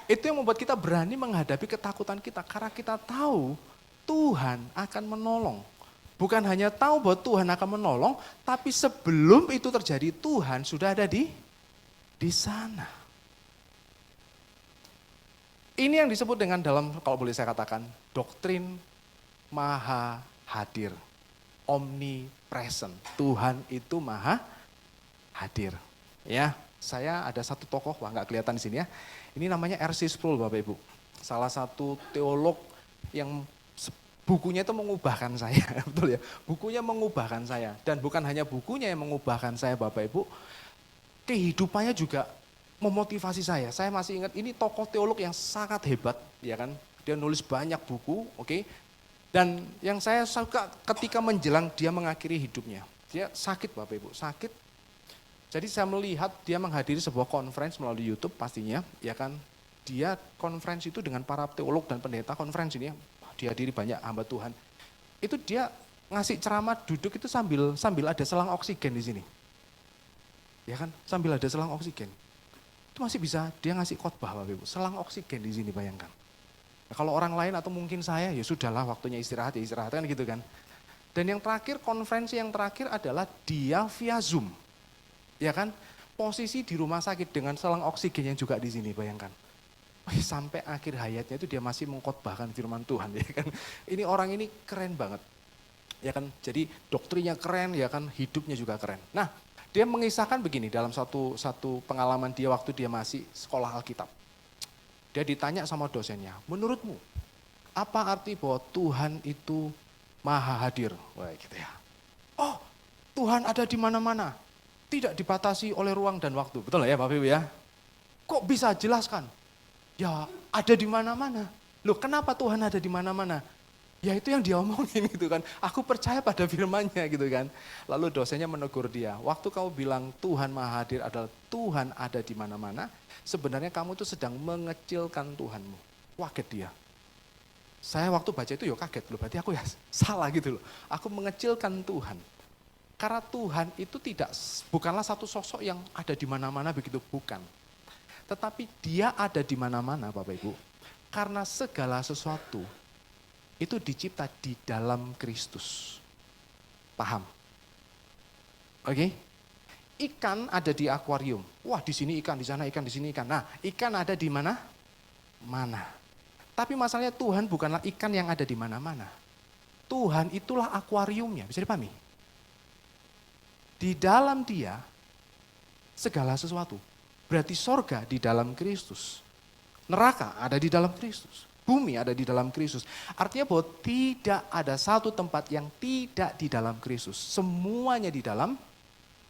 Itu yang membuat kita berani menghadapi ketakutan kita karena kita tahu Tuhan akan menolong. Bukan hanya tahu bahwa Tuhan akan menolong, tapi sebelum itu terjadi Tuhan sudah ada di sana. Ini yang disebut dengan dalam, kalau boleh saya katakan, doktrin maha hadir. Omnipresent. Tuhan itu maha hadir. Ya, saya ada satu tokoh, wah nggak kelihatan di sini ya. Ini namanya R.C. Sproul Bapak Ibu. Salah satu teolog yang bukunya itu mengubahkan saya, betul ya. Bukunya mengubahkan saya. Dan bukan hanya bukunya yang mengubahkan saya Bapak Ibu, kehidupannya juga memotivasi saya. Saya masih ingat ini tokoh teolog yang sangat hebat, ya kan. Dia nulis banyak buku, oke. Dan yang saya suka ketika menjelang dia mengakhiri hidupnya. Dia sakit Bapak Ibu, sakit. Jadi saya melihat dia menghadiri sebuah conference melalui YouTube pastinya, ya kan. Dia conference itu dengan para teolog dan pendeta conference ini, dihadiri banyak hamba Tuhan. Itu dia ngasih ceramah duduk itu sambil ada selang oksigen di sini. Ya kan, sambil ada selang oksigen. Itu masih bisa dia ngasih khotbah Bapak Ibu, selang oksigen di sini bayangkan. Nah, kalau orang lain atau mungkin saya ya sudahlah waktunya istirahat ya istirahat kan gitu kan. Dan yang terakhir, konferensi yang terakhir adalah dia via Zoom. Ya kan? Posisi di rumah sakit dengan selang oksigen yang juga di sini, bayangkan. Sampai akhir hayatnya itu dia masih mengkhotbahkan firman Tuhan, ya kan? Ini orang ini keren banget. Ya kan? Jadi doktrinnya keren, ya kan? Hidupnya juga keren. Nah, dia mengisahkan begini dalam satu pengalaman dia waktu dia masih sekolah Alkitab. Dia ditanya sama dosennya, menurutmu apa arti bahwa Tuhan itu maha hadir? Wah, gitu ya. Oh, Tuhan ada di mana-mana. Tidak dibatasi oleh ruang dan waktu. Betul ya Bapak Ibu ya? Kok bisa jelaskan? Ya, ada di mana-mana. Loh, kenapa Tuhan ada di mana-mana? Ya itu yang dia omongin gitu kan. Aku percaya pada firman-Nya gitu kan. Lalu dosennya menegur dia. Waktu kamu bilang Tuhan maha hadir adalah Tuhan ada di mana-mana. Sebenarnya kamu tuh sedang mengecilkan Tuhanmu. Kaget dia. Saya waktu baca itu ya kaget loh. Berarti aku ya salah gitu loh. Aku mengecilkan Tuhan. Karena Tuhan itu bukanlah satu sosok yang ada di mana-mana begitu. Bukan. Tetapi dia ada di mana-mana Bapak Ibu. Karena segala sesuatu itu dicipta di dalam Kristus. Paham? Oke? Ikan ada di akuarium. Wah, di sini ikan, di sana ikan, di sini ikan. Nah, ikan ada di mana? Mana. Tapi masalahnya Tuhan bukanlah ikan yang ada di mana-mana. Tuhan itulah akuariumnya. Bisa dipahami? Di dalam Dia segala sesuatu. Berarti sorga di dalam Kristus. Neraka ada di dalam Kristus. Bumi ada di dalam Kristus. Artinya bahwa tidak ada satu tempat yang tidak di dalam Kristus. Semuanya di dalam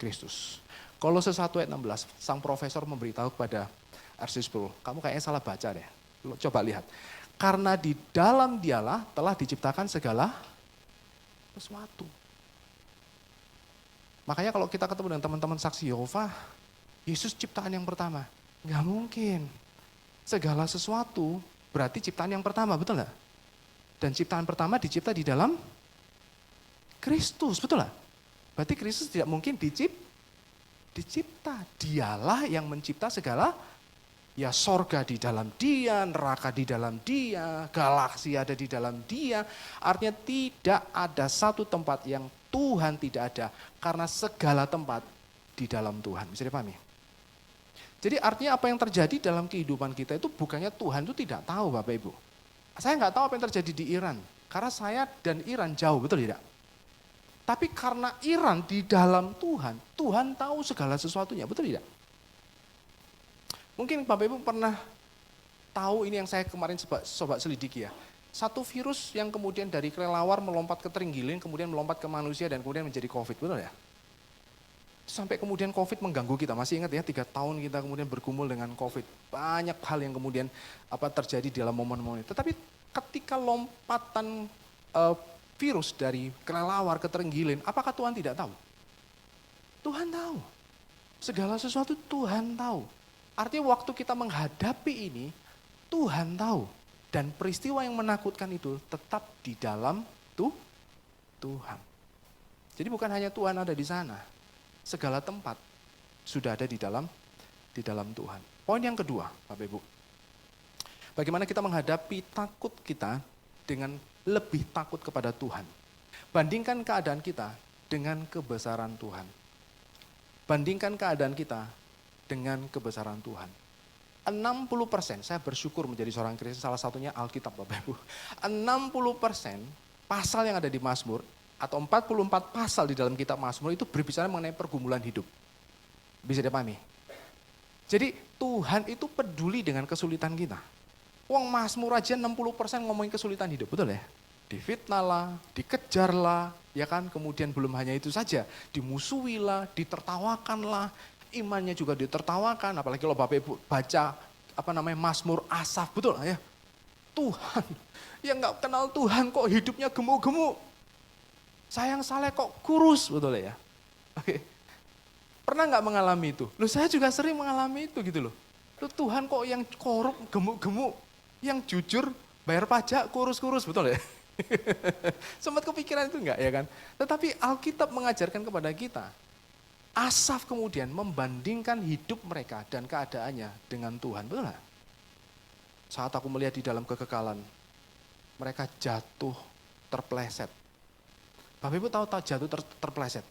Kristus. Kolose 1 ayat 16, sang profesor memberitahu kepada RC10, kamu kayaknya salah baca deh. Coba lihat. Karena di dalam Dialah telah diciptakan segala sesuatu. Makanya kalau kita ketemu dengan teman-teman saksi Yehova, Yesus ciptaan yang pertama. Enggak mungkin. Segala sesuatu berarti ciptaan yang pertama, betul enggak? Dan ciptaan pertama dicipta di dalam Kristus, betul enggak? Berarti Kristus tidak mungkin dicipta. Dialah yang mencipta segala, ya sorga di dalam Dia, neraka di dalam Dia, galaksi ada di dalam Dia. Artinya tidak ada satu tempat yang Tuhan tidak ada, karena segala tempat di dalam Tuhan. Bisa dipahami? Jadi artinya apa yang terjadi dalam kehidupan kita itu bukannya Tuhan itu tidak tahu Bapak Ibu. Saya nggak tahu apa yang terjadi di Iran, karena saya dan Iran jauh, betul tidak? Tapi karena Iran di dalam Tuhan, Tuhan tahu segala sesuatunya, betul tidak? Mungkin Bapak Ibu pernah tahu ini yang saya kemarin sobat selidiki ya. Satu virus yang kemudian dari kelelawar melompat ke terenggiling, kemudian melompat ke manusia dan kemudian menjadi COVID, betul ya? Sampai kemudian COVID mengganggu kita, masih ingat ya 3 tahun kita kemudian bergumul dengan COVID. Banyak hal yang kemudian terjadi di dalam momen-momen itu. Tetapi ketika lompatan virus dari kelelawar ke terenggiling, apakah Tuhan tidak tahu? Tuhan tahu. Segala sesuatu Tuhan tahu. Artinya waktu kita menghadapi ini, Tuhan tahu. Dan peristiwa yang menakutkan itu tetap di dalam Tuhan. Jadi bukan hanya Tuhan ada di sana. Segala tempat sudah ada di dalam Tuhan. Poin yang kedua, Bapak Ibu. Bagaimana kita menghadapi takut kita dengan lebih takut kepada Tuhan. Bandingkan keadaan kita dengan kebesaran Tuhan. Bandingkan keadaan kita dengan kebesaran Tuhan. 60%, saya bersyukur menjadi seorang Kristen, salah satunya Alkitab Bapak Ibu. 60% pasal yang ada di Mazmur, atau 44 pasal di dalam kitab Mazmur itu berbicara mengenai pergumulan hidup. Bisa dipahami? Jadi Tuhan itu peduli dengan kesulitan kita. Uang Mazmur aja 60% ngomongin kesulitan hidup, betul ya? Difitnah lah, dikejar lah, ya kan? Kemudian belum hanya itu saja, dimusuhi lah, ditertawakan lah, imannya juga ditertawakan. Apalagi kalau Bapak Ibu baca Mazmur Asaf, betul ya? Tuhan, yang nggak kenal Tuhan kok hidupnya gemuk-gemuk. Sayang saleh kok kurus, betul ya? Oke. Pernah nggak mengalami itu? Loh saya juga sering mengalami itu gitu loh. Loh Tuhan kok yang korup gemuk-gemuk, yang jujur bayar pajak kurus-kurus, betul ya? Sempat kepikiran itu enggak ya kan? Tetapi Alkitab mengajarkan kepada kita, Asaf kemudian membandingkan hidup mereka dan keadaannya dengan Tuhan, betul enggak? Saat aku melihat di dalam kekekalan, mereka jatuh terpleset. Bapak Ibu tahu jatuh terpeleset.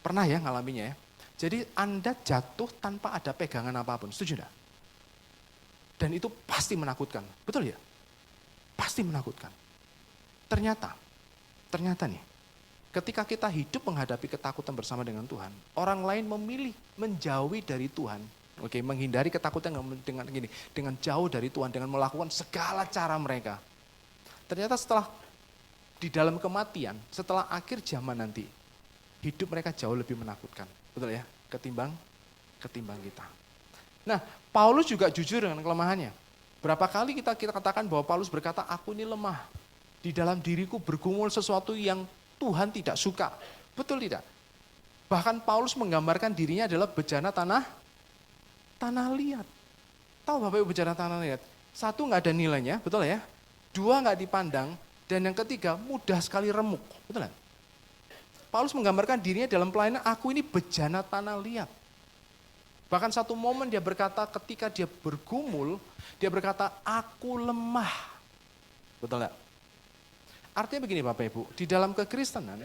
Pernah ya ngalaminya ya. Jadi Anda jatuh tanpa ada pegangan apapun, setuju enggak? Dan itu pasti menakutkan, betul ya? Pasti menakutkan. Ternyata nih, ketika kita hidup menghadapi ketakutan bersama dengan Tuhan, orang lain memilih menjauhi dari Tuhan, menghindari ketakutan dengan jauh dari Tuhan, dengan melakukan segala cara mereka. Ternyata setelah di dalam kematian, setelah akhir zaman nanti, hidup mereka jauh lebih menakutkan. Betul ya, ketimbang kita. Nah, Paulus juga jujur dengan kelemahannya. Berapa kali kita katakan bahwa Paulus berkata, aku ini lemah. Di dalam diriku bergumul sesuatu yang Tuhan tidak suka. Betul tidak? Bahkan Paulus menggambarkan dirinya adalah bejana tanah liat. Tahu Bapak Ibu bejana tanah liat? Satu nggak ada nilainya, betul ya? Dua nggak dipandang, dan yang ketiga mudah sekali remuk. Betul kan? Paulus menggambarkan dirinya dalam pelayanan, aku ini bejana tanah liat. Bahkan satu momen dia berkata ketika dia bergumul, dia berkata, aku lemah. Betul enggak? Artinya begini Bapak Ibu, di dalam kekristenan,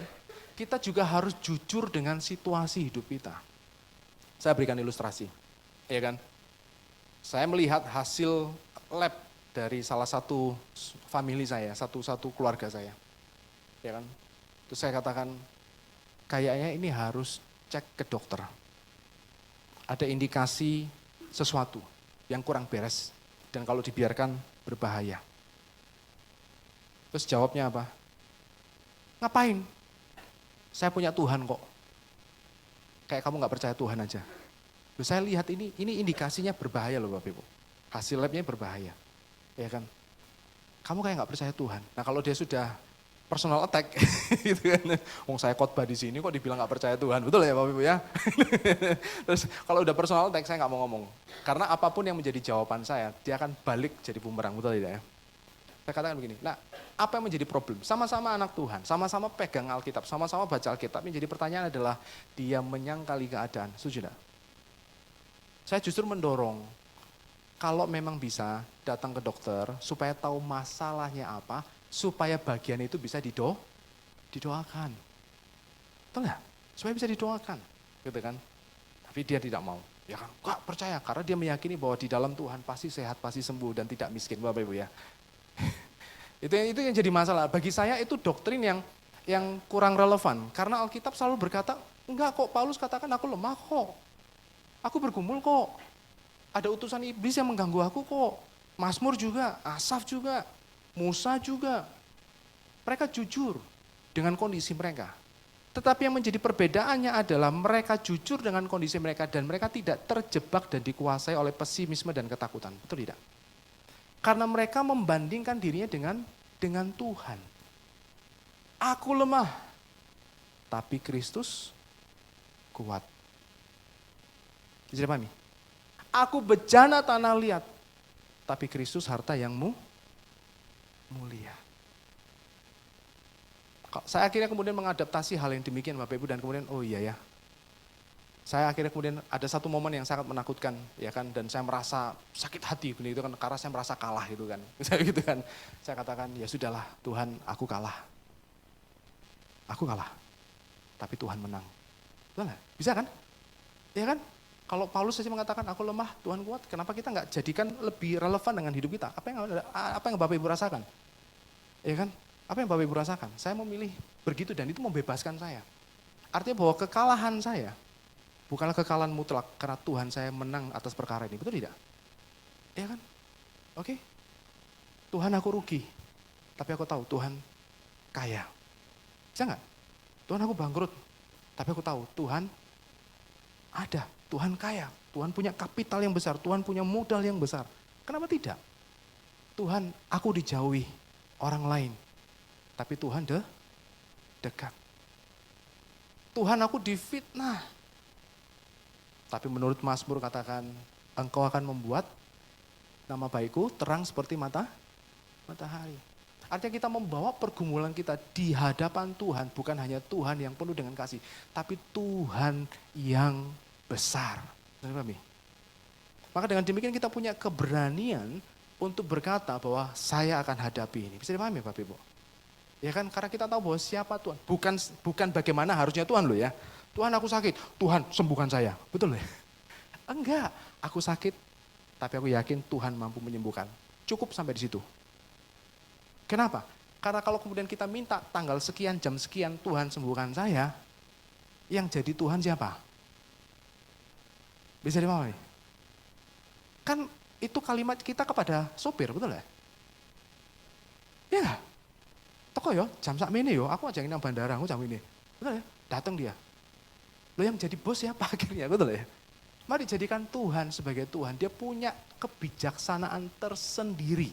kita juga harus jujur dengan situasi hidup kita. Saya berikan ilustrasi, ya kan? Saya melihat hasil lab dari salah satu family saya, satu keluarga saya. Ya kan? Terus saya katakan, kayaknya ini harus cek ke dokter. Ada indikasi sesuatu yang kurang beres dan kalau dibiarkan berbahaya. Terus jawabnya apa? Ngapain? Saya punya Tuhan kok. Kayak kamu gak percaya Tuhan aja. Terus saya lihat ini indikasinya berbahaya loh Bapak Ibu. Hasil labnya berbahaya. Ya kan? Kamu kayak gak percaya Tuhan. Nah kalau dia sudah personal attack, gitu kan. Saya khotbah di sini kok dibilang gak percaya Tuhan. Betul ya Bapak Ibu ya? Terus kalau udah personal attack saya gak mau ngomong. Karena apapun yang menjadi jawaban saya, dia akan balik jadi bumerang. Betul tidak ya? Saya katakan begini, nah apa yang menjadi problem? Sama-sama anak Tuhan, sama-sama pegang Alkitab, sama-sama baca Alkitab. Yang jadi pertanyaan adalah dia menyangkali keadaan. Setuju tidak? Saya justru mendorong, kalau memang bisa datang ke dokter supaya tahu masalahnya apa, supaya bagian itu bisa didoakan. Betul nggak? Supaya bisa didoakan, gitu kan? Tapi dia tidak mau. Ya kan, gak percaya karena dia meyakini bahwa di dalam Tuhan pasti sehat, pasti sembuh dan tidak miskin, Bapak Ibu ya. Itu yang jadi masalah. Bagi saya itu doktrin yang kurang relevan. Karena Alkitab selalu berkata, enggak kok, Paulus katakan aku lemah kok. Aku bergumul kok. Ada utusan iblis yang mengganggu aku kok. Mazmur juga, Asaf juga, Musa juga. Mereka jujur dengan kondisi mereka. Tetapi yang menjadi perbedaannya adalah mereka jujur dengan kondisi mereka dan mereka tidak terjebak dan dikuasai oleh pesimisme dan ketakutan. Betul tidak? Karena mereka membandingkan dirinya dengan Tuhan. Aku lemah, tapi Kristus kuat. Bisa dipahami? Aku bejana tanah liat, tapi Kristus harta yang mulia. Saya akhirnya kemudian mengadaptasi hal yang demikian Bapak Ibu dan kemudian oh iya ya. Saya akhirnya kemudian ada satu momen yang sangat menakutkan ya kan dan saya merasa sakit hati gitu kan karena saya merasa kalah gitu kan. Gitu kan. Saya katakan ya sudahlah Tuhan aku kalah. Aku kalah. Tapi Tuhan menang. Betul enggak? Bisa kan? Ya kan? Kalau Paulus saja mengatakan aku lemah, Tuhan kuat, kenapa kita enggak jadikan lebih relevan dengan hidup kita? Apa yang Bapak Ibu rasakan? Ya kan? Apa yang Bapak Ibu rasakan? Saya memilih begitu dan itu membebaskan saya. Artinya bahwa kekalahan saya bukanlah kekalahan mutlak karena Tuhan saya menang atas perkara ini. Betul tidak? Ya kan? Oke. Tuhan aku rugi. Tapi aku tahu Tuhan kaya. Bisa enggak? Tuhan aku bangkrut. Tapi aku tahu Tuhan ada. Tuhan kaya. Tuhan punya kapital yang besar. Tuhan punya modal yang besar. Kenapa tidak? Tuhan aku dijauhi orang lain. Tapi Tuhan dekat. Tuhan aku difitnah. Tapi menurut Mazmur katakan, engkau akan membuat nama baikku terang seperti matahari. Artinya kita membawa pergumulan kita di hadapan Tuhan, bukan hanya Tuhan yang penuh dengan kasih, tapi Tuhan yang besar. Maka dengan demikian kita punya keberanian untuk berkata bahwa saya akan hadapi ini. Bisa dipahami Bapak Ibu? Ya kan, karena kita tahu bahwa siapa Tuhan. Bukan bagaimana harusnya Tuhan loh ya. Tuhan aku sakit, Tuhan sembuhkan saya. Betul ya? Enggak, aku sakit, tapi aku yakin Tuhan mampu menyembuhkan. Cukup sampai di situ. Kenapa? Karena kalau kemudian kita minta tanggal sekian, jam sekian, Tuhan sembuhkan saya, yang jadi Tuhan siapa? Bisa dipahami? Kan itu kalimat kita kepada sopir, betul ya? Ya, toko yo, jam sak ini yo, aku aja nang bandara, aku jam ini. Betul ya? Datang dia. Lo yang jadi bos siapa akhirnya, betul ya? Mari jadikan Tuhan sebagai Tuhan. Dia punya kebijaksanaan tersendiri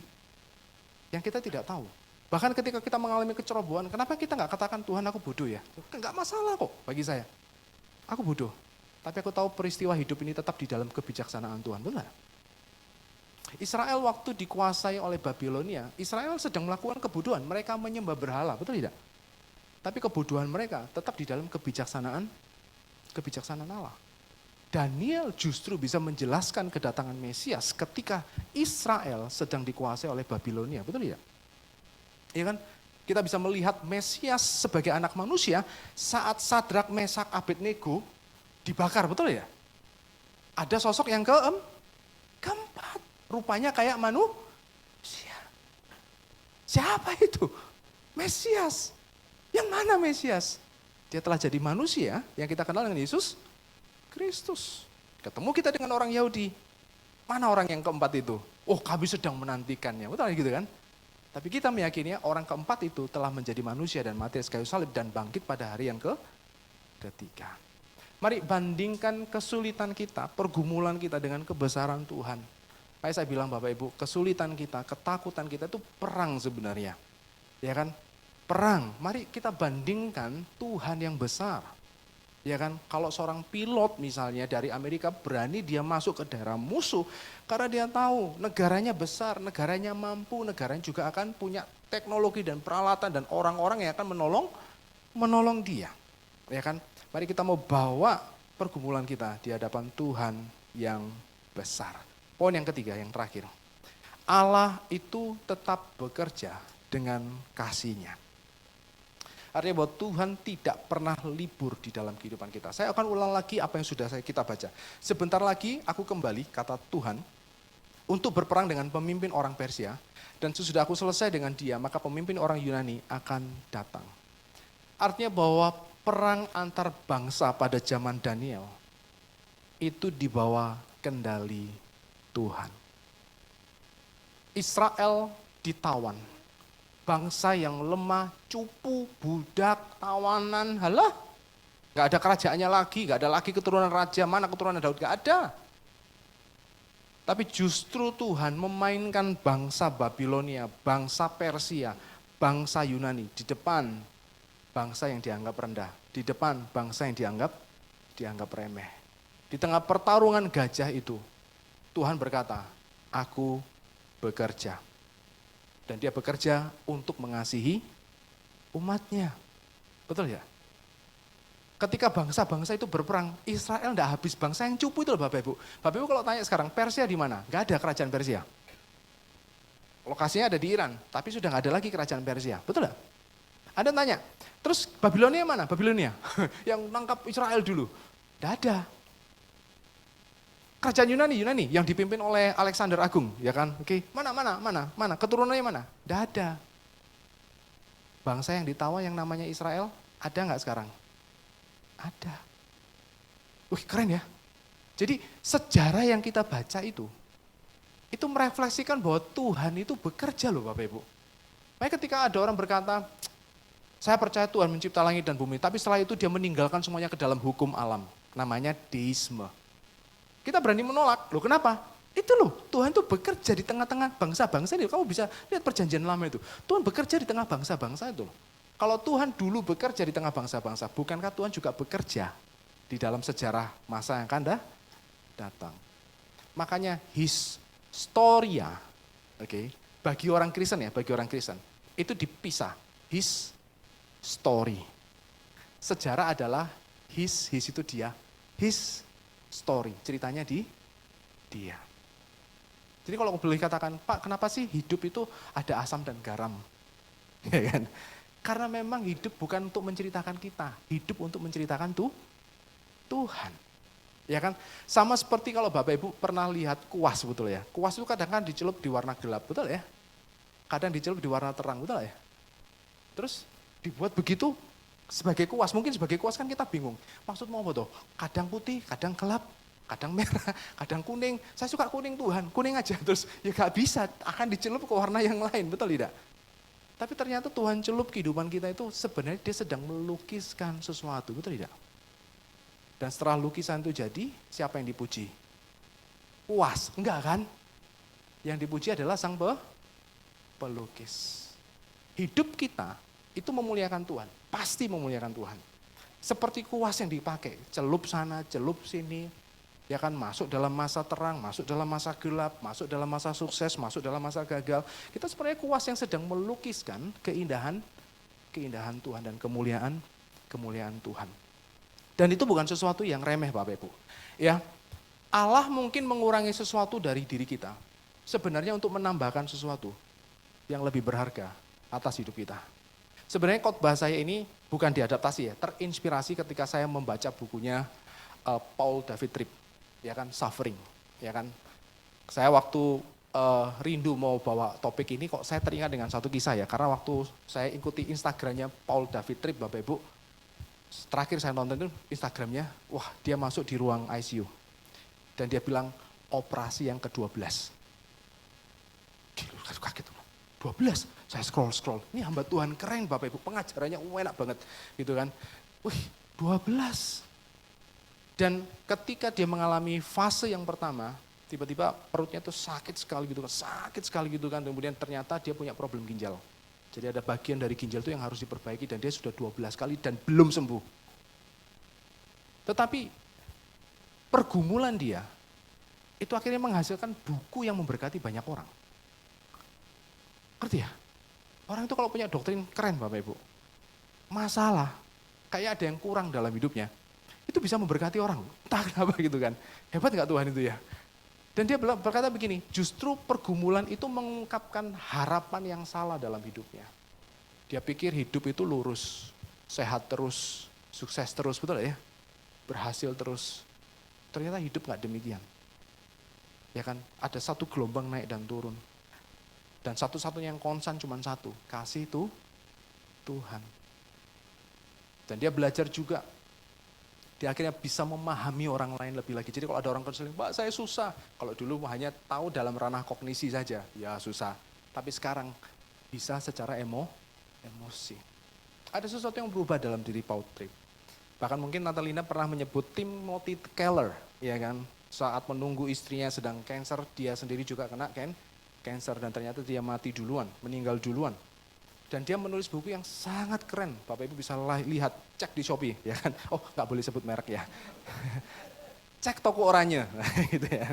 yang kita tidak tahu. Bahkan ketika kita mengalami kecerobohan, kenapa kita nggak katakan Tuhan aku bodoh ya? Nggak masalah kok bagi saya. Aku bodoh, tapi aku tahu peristiwa hidup ini tetap di dalam kebijaksanaan Tuhan, benar? Israel waktu dikuasai oleh Babilonia, Israel sedang melakukan kebodohan. Mereka menyembah berhala, betul tidak? Tapi kebodohan mereka tetap di dalam kebijaksanaan Allah. Daniel justru bisa menjelaskan kedatangan Mesias ketika Israel sedang dikuasai oleh Babilonia, betul tidak? Ya kan? Kita bisa melihat Mesias sebagai anak manusia saat Sadrak, Mesak, Abednego dibakar, betul ya? Ada sosok yang keempat, rupanya kayak manusia. Siapa itu? Mesias. Yang mana Mesias? Dia telah jadi manusia yang kita kenal dengan Yesus Kristus. Ketemu kita dengan orang Yahudi. Mana orang yang keempat itu? Oh, kami sedang menantikannya. Betul gitu kan? Tapi kita meyakini orang keempat itu telah menjadi manusia dan mati di kayu salib dan bangkit pada hari yang ketiga. Mari bandingkan kesulitan kita, pergumulan kita dengan kebesaran Tuhan. Kayak saya bilang Bapak Ibu, kesulitan kita, ketakutan kita itu perang sebenarnya. Ya kan? Perang. Mari kita bandingkan Tuhan yang besar. Ya kan, kalau seorang pilot misalnya dari Amerika berani dia masuk ke daerah musuh karena dia tahu negaranya besar, negaranya mampu, negaranya juga akan punya teknologi dan peralatan dan orang-orang yang akan menolong dia. Ya kan, mari kita mau bawa pergumulan kita di hadapan Tuhan yang besar. Poin yang ketiga, yang terakhir. Allah itu tetap bekerja dengan kasih-Nya. Artinya bahwa Tuhan tidak pernah libur di dalam kehidupan kita. Saya akan ulang lagi apa yang sudah kita baca. Sebentar lagi aku kembali, kata Tuhan, untuk berperang dengan pemimpin orang Persia. Dan sesudah aku selesai dengan dia, maka pemimpin orang Yunani akan datang. Artinya bahwa perang antar bangsa pada zaman Daniel, itu di bawah kendali Tuhan. Israel ditawan. Bangsa yang lemah, cupu, budak, tawanan, halah. Gak ada kerajaannya lagi, gak ada lagi keturunan raja, mana keturunan Daud, gak ada. Tapi justru Tuhan memainkan bangsa Babilonia, bangsa Persia, bangsa Yunani di depan bangsa yang dianggap rendah, di depan bangsa yang dianggap remeh. Di tengah pertarungan gajah itu, Tuhan berkata, aku bekerja. Dan dia bekerja untuk mengasihi umatnya. Betul ya? Ketika bangsa-bangsa itu berperang, Israel tidak habis bangsa yang cupu itu loh Bapak Ibu. Bapak Ibu kalau tanya sekarang, Persia di mana? Gak ada kerajaan Persia. Lokasinya ada di Iran, tapi sudah gak ada lagi kerajaan Persia. Betul gak? Anda tanya, terus Babilonia mana? Babilonia yang nangkap Israel dulu. Tidak ada. Kerajaan Yunani yang dipimpin oleh Alexander Agung, ya kan? Oke, mana? Keturunannya mana? Tidak ada. Bangsa yang ditawan yang namanya Israel, ada nggak sekarang? Ada. Wih, keren ya. Jadi sejarah yang kita baca itu merefleksikan bahwa Tuhan itu bekerja loh Bapak Ibu. Makanya ketika ada orang berkata, saya percaya Tuhan mencipta langit dan bumi, tapi setelah itu dia meninggalkan semuanya ke dalam hukum alam. Namanya deisme. Kita berani menolak, loh kenapa? Itu loh, Tuhan tuh bekerja di tengah-tengah bangsa-bangsa ini. Kamu bisa lihat perjanjian lama itu. Tuhan bekerja di tengah bangsa-bangsa itu loh. Kalau Tuhan dulu bekerja di tengah bangsa-bangsa, bukankah Tuhan juga bekerja di dalam sejarah masa yang akan datang? Makanya historia, bagi orang Kristen itu dipisah. His story. Sejarah adalah his itu dia, his story, ceritanya di dia. Jadi kalau boleh katakan, Pak, kenapa sih hidup itu ada asam dan garam? Ya kan? Karena memang hidup bukan untuk menceritakan kita, hidup untuk menceritakan Tuhan. Ya kan? Sama seperti kalau Bapak Ibu pernah lihat kuas, betul ya. Kuas itu kadang kan dicelup di warna gelap, betul ya. Kadang dicelup di warna terang, betul ya. Terus dibuat begitu sebagai kuas. Mungkin sebagai kuas kan kita bingung. Maksudmu apa tuh? Kadang putih, kadang gelap, kadang merah, kadang kuning. Saya suka kuning Tuhan, kuning aja. Terus ya gak bisa, akan dicelup ke warna yang lain, betul tidak? Tapi ternyata Tuhan celup kehidupan kita itu sebenarnya dia sedang melukiskan sesuatu, betul tidak? Dan setelah lukisan itu jadi, siapa yang dipuji? Kuas, enggak kan? Yang dipuji adalah sang pelukis. Hidup kita itu memuliakan Tuhan, pasti memuliakan Tuhan. Seperti kuas yang dipakai, celup sana, celup sini, ya kan, masuk dalam masa terang, masuk dalam masa gelap, masuk dalam masa sukses, masuk dalam masa gagal. Kita sebenarnya kuas yang sedang melukiskan keindahan Tuhan dan kemuliaan Tuhan. Dan itu bukan sesuatu yang remeh Bapak Ibu. Ya, Allah mungkin mengurangi sesuatu dari diri kita, sebenarnya untuk menambahkan sesuatu yang lebih berharga atas hidup kita. Sebenarnya khotbah saya ini bukan diadaptasi ya, terinspirasi ketika saya membaca bukunya Paul David Tripp, ya kan, Suffering, ya kan. Saya waktu rindu mau bawa topik ini kok saya teringat dengan satu kisah ya, karena waktu saya ikuti Instagramnya Paul David Tripp Bapak Ibu, terakhir saya nonton itu Instagramnya, wah dia masuk di ruang ICU. Dan dia bilang operasi yang ke-12. Kaget, 12, saya scroll. Ini hamba Tuhan keren Bapak Ibu, pengajarannya enak banget gitu kan. Wih 12. Dan ketika dia mengalami fase yang pertama, tiba-tiba perutnya itu sakit sekali gitu kan. Kemudian ternyata dia punya problem ginjal. Jadi ada bagian dari ginjal itu yang harus diperbaiki dan dia sudah 12 kali dan belum sembuh. Tetapi pergumulan dia itu akhirnya menghasilkan buku yang memberkati banyak orang. Ngerti ya? Orang itu kalau punya doktrin keren Bapak Ibu. Masalah, kayak ada yang kurang dalam hidupnya, itu bisa memberkati orang. Entah kenapa gitu kan. Hebat gak Tuhan itu ya? Dan dia berkata begini, justru pergumulan itu mengungkapkan harapan yang salah dalam hidupnya. Dia pikir hidup itu lurus, sehat terus, sukses terus, betul ya? Berhasil terus. Ternyata hidup gak demikian. Ya kan, ada satu gelombang naik dan turun. Dan satu-satunya yang konstan cuma satu, kasih itu Tuhan. Dan dia belajar juga, dia akhirnya bisa memahami orang lain lebih lagi. Jadi kalau ada orang konseling, Pak saya susah. Kalau dulu hanya tahu dalam ranah kognisi saja, ya susah. Tapi sekarang bisa secara emosi. Ada sesuatu yang berubah dalam diri Paul Tripp. Bahkan mungkin Natalina pernah menyebut Timothy Keller, ya kan. Saat menunggu istrinya sedang cancer, dia sendiri juga kena cancer dan ternyata dia mati duluan, meninggal duluan. Dan dia menulis buku yang sangat keren. Bapak Ibu bisa lihat, cek di Shopee, ya kan. Oh, nggak boleh sebut merek ya. Cek toko oranye, gitu ya.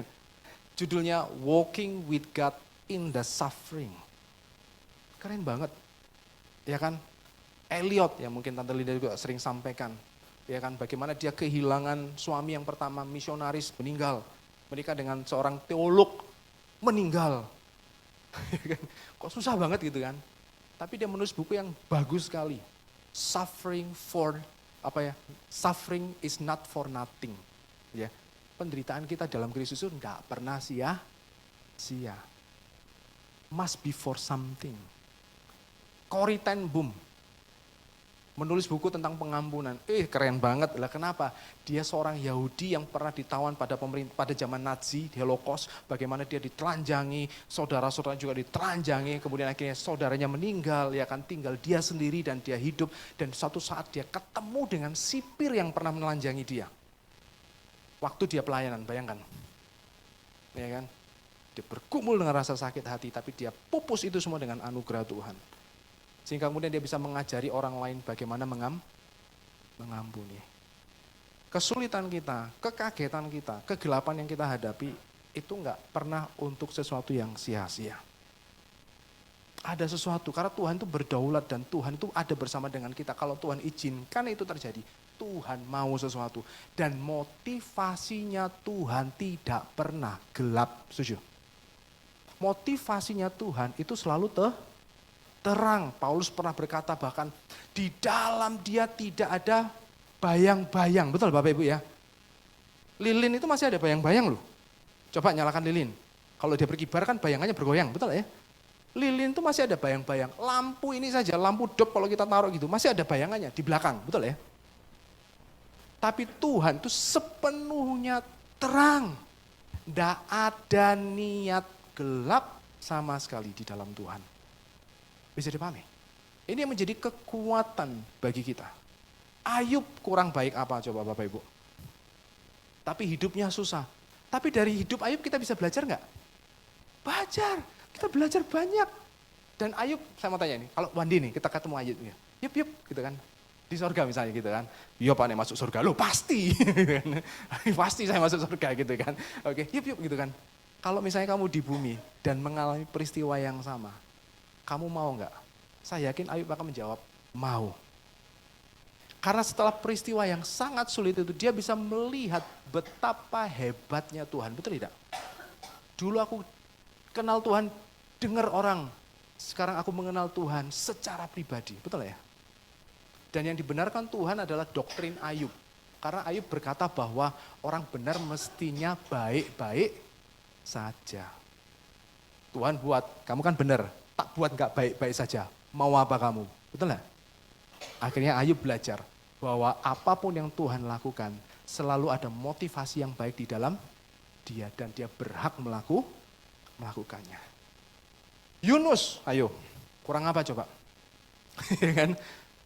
Judulnya Walking with God in the Suffering. Keren banget, ya kan. Eliot yang mungkin Tante Linda juga sering sampaikan, ya kan. Bagaimana dia kehilangan suami yang pertama misionaris, meninggal. Menikah dengan seorang teolog, meninggal. Kok susah banget gitu kan. Tapi dia menulis buku yang bagus sekali. Suffering is not for nothing. Ya, penderitaan kita dalam Kristus itu enggak pernah sia-sia. Must be for something. Corrie ten Boom menulis buku tentang pengampunan. Keren banget. Lah kenapa? Dia seorang Yahudi yang pernah ditawan pada zaman Nazi, di Holocaust, bagaimana dia ditelanjangi, saudara-saudara juga ditelanjangi, kemudian akhirnya saudaranya meninggal, ya kan, tinggal dia sendiri dan dia hidup, dan suatu saat dia ketemu dengan sipir yang pernah menelanjangi dia. Waktu dia pelayanan, bayangkan. Ya kan? Dia bergumul dengan rasa sakit hati, tapi dia pupus itu semua dengan anugerah Tuhan. Sehingga kemudian dia bisa mengajari orang lain bagaimana mengampuni. Kesulitan kita, kekagetan kita, kegelapan yang kita hadapi, itu enggak pernah untuk sesuatu yang sia-sia. Ada sesuatu, karena Tuhan itu berdaulat dan Tuhan itu ada bersama dengan kita. Kalau Tuhan izinkan itu terjadi, Tuhan mau sesuatu. Dan motivasinya Tuhan tidak pernah gelap, setuju? Motivasinya Tuhan itu selalu terang. Paulus pernah berkata bahkan di dalam dia tidak ada bayang-bayang. Betul Bapak Ibu ya? Lilin itu masih ada bayang-bayang loh. Coba nyalakan lilin. Kalau dia berkibar kan bayangannya bergoyang, betul ya? Lilin itu masih ada bayang-bayang. Lampu ini saja, lampu dop kalau kita taruh gitu, masih ada bayangannya di belakang, betul ya? Tapi Tuhan itu sepenuhnya terang. Tidak ada niat gelap sama sekali di dalam Tuhan. Bisa dipahami? Ini yang menjadi kekuatan bagi kita. Ayub kurang baik apa coba Bapak Ibu? Tapi hidupnya susah. Tapi dari hidup Ayub kita bisa belajar nggak? Belajar. Kita belajar banyak. Dan Ayub, saya mau tanya nih, kalau Wandi nih, kita ketemu Ayub, yup gitu kan. Di surga misalnya gitu kan. Iya Pak, nih masuk surga. Loh pasti. Pasti saya masuk surga gitu kan. Oke, yup gitu kan. Kalau misalnya kamu di bumi dan mengalami peristiwa yang sama, kamu mau nggak? Saya yakin Ayub akan menjawab, mau. Karena setelah peristiwa yang sangat sulit itu, dia bisa melihat betapa hebatnya Tuhan. Betul tidak? Dulu aku kenal Tuhan, dengar orang. Sekarang aku mengenal Tuhan secara pribadi. Betul ya? Dan yang dibenarkan Tuhan adalah doktrin Ayub. Karena Ayub berkata bahwa orang benar mestinya baik-baik saja. Tuhan buat, kamu kan benar. Tak buat gak baik-baik saja. Mau apa kamu? Betul ya? Akhirnya Ayub belajar bahwa apapun yang Tuhan lakukan selalu ada motivasi yang baik di dalam dia dan dia berhak melakukannya. Yunus, ayo, kurang apa coba? Kan?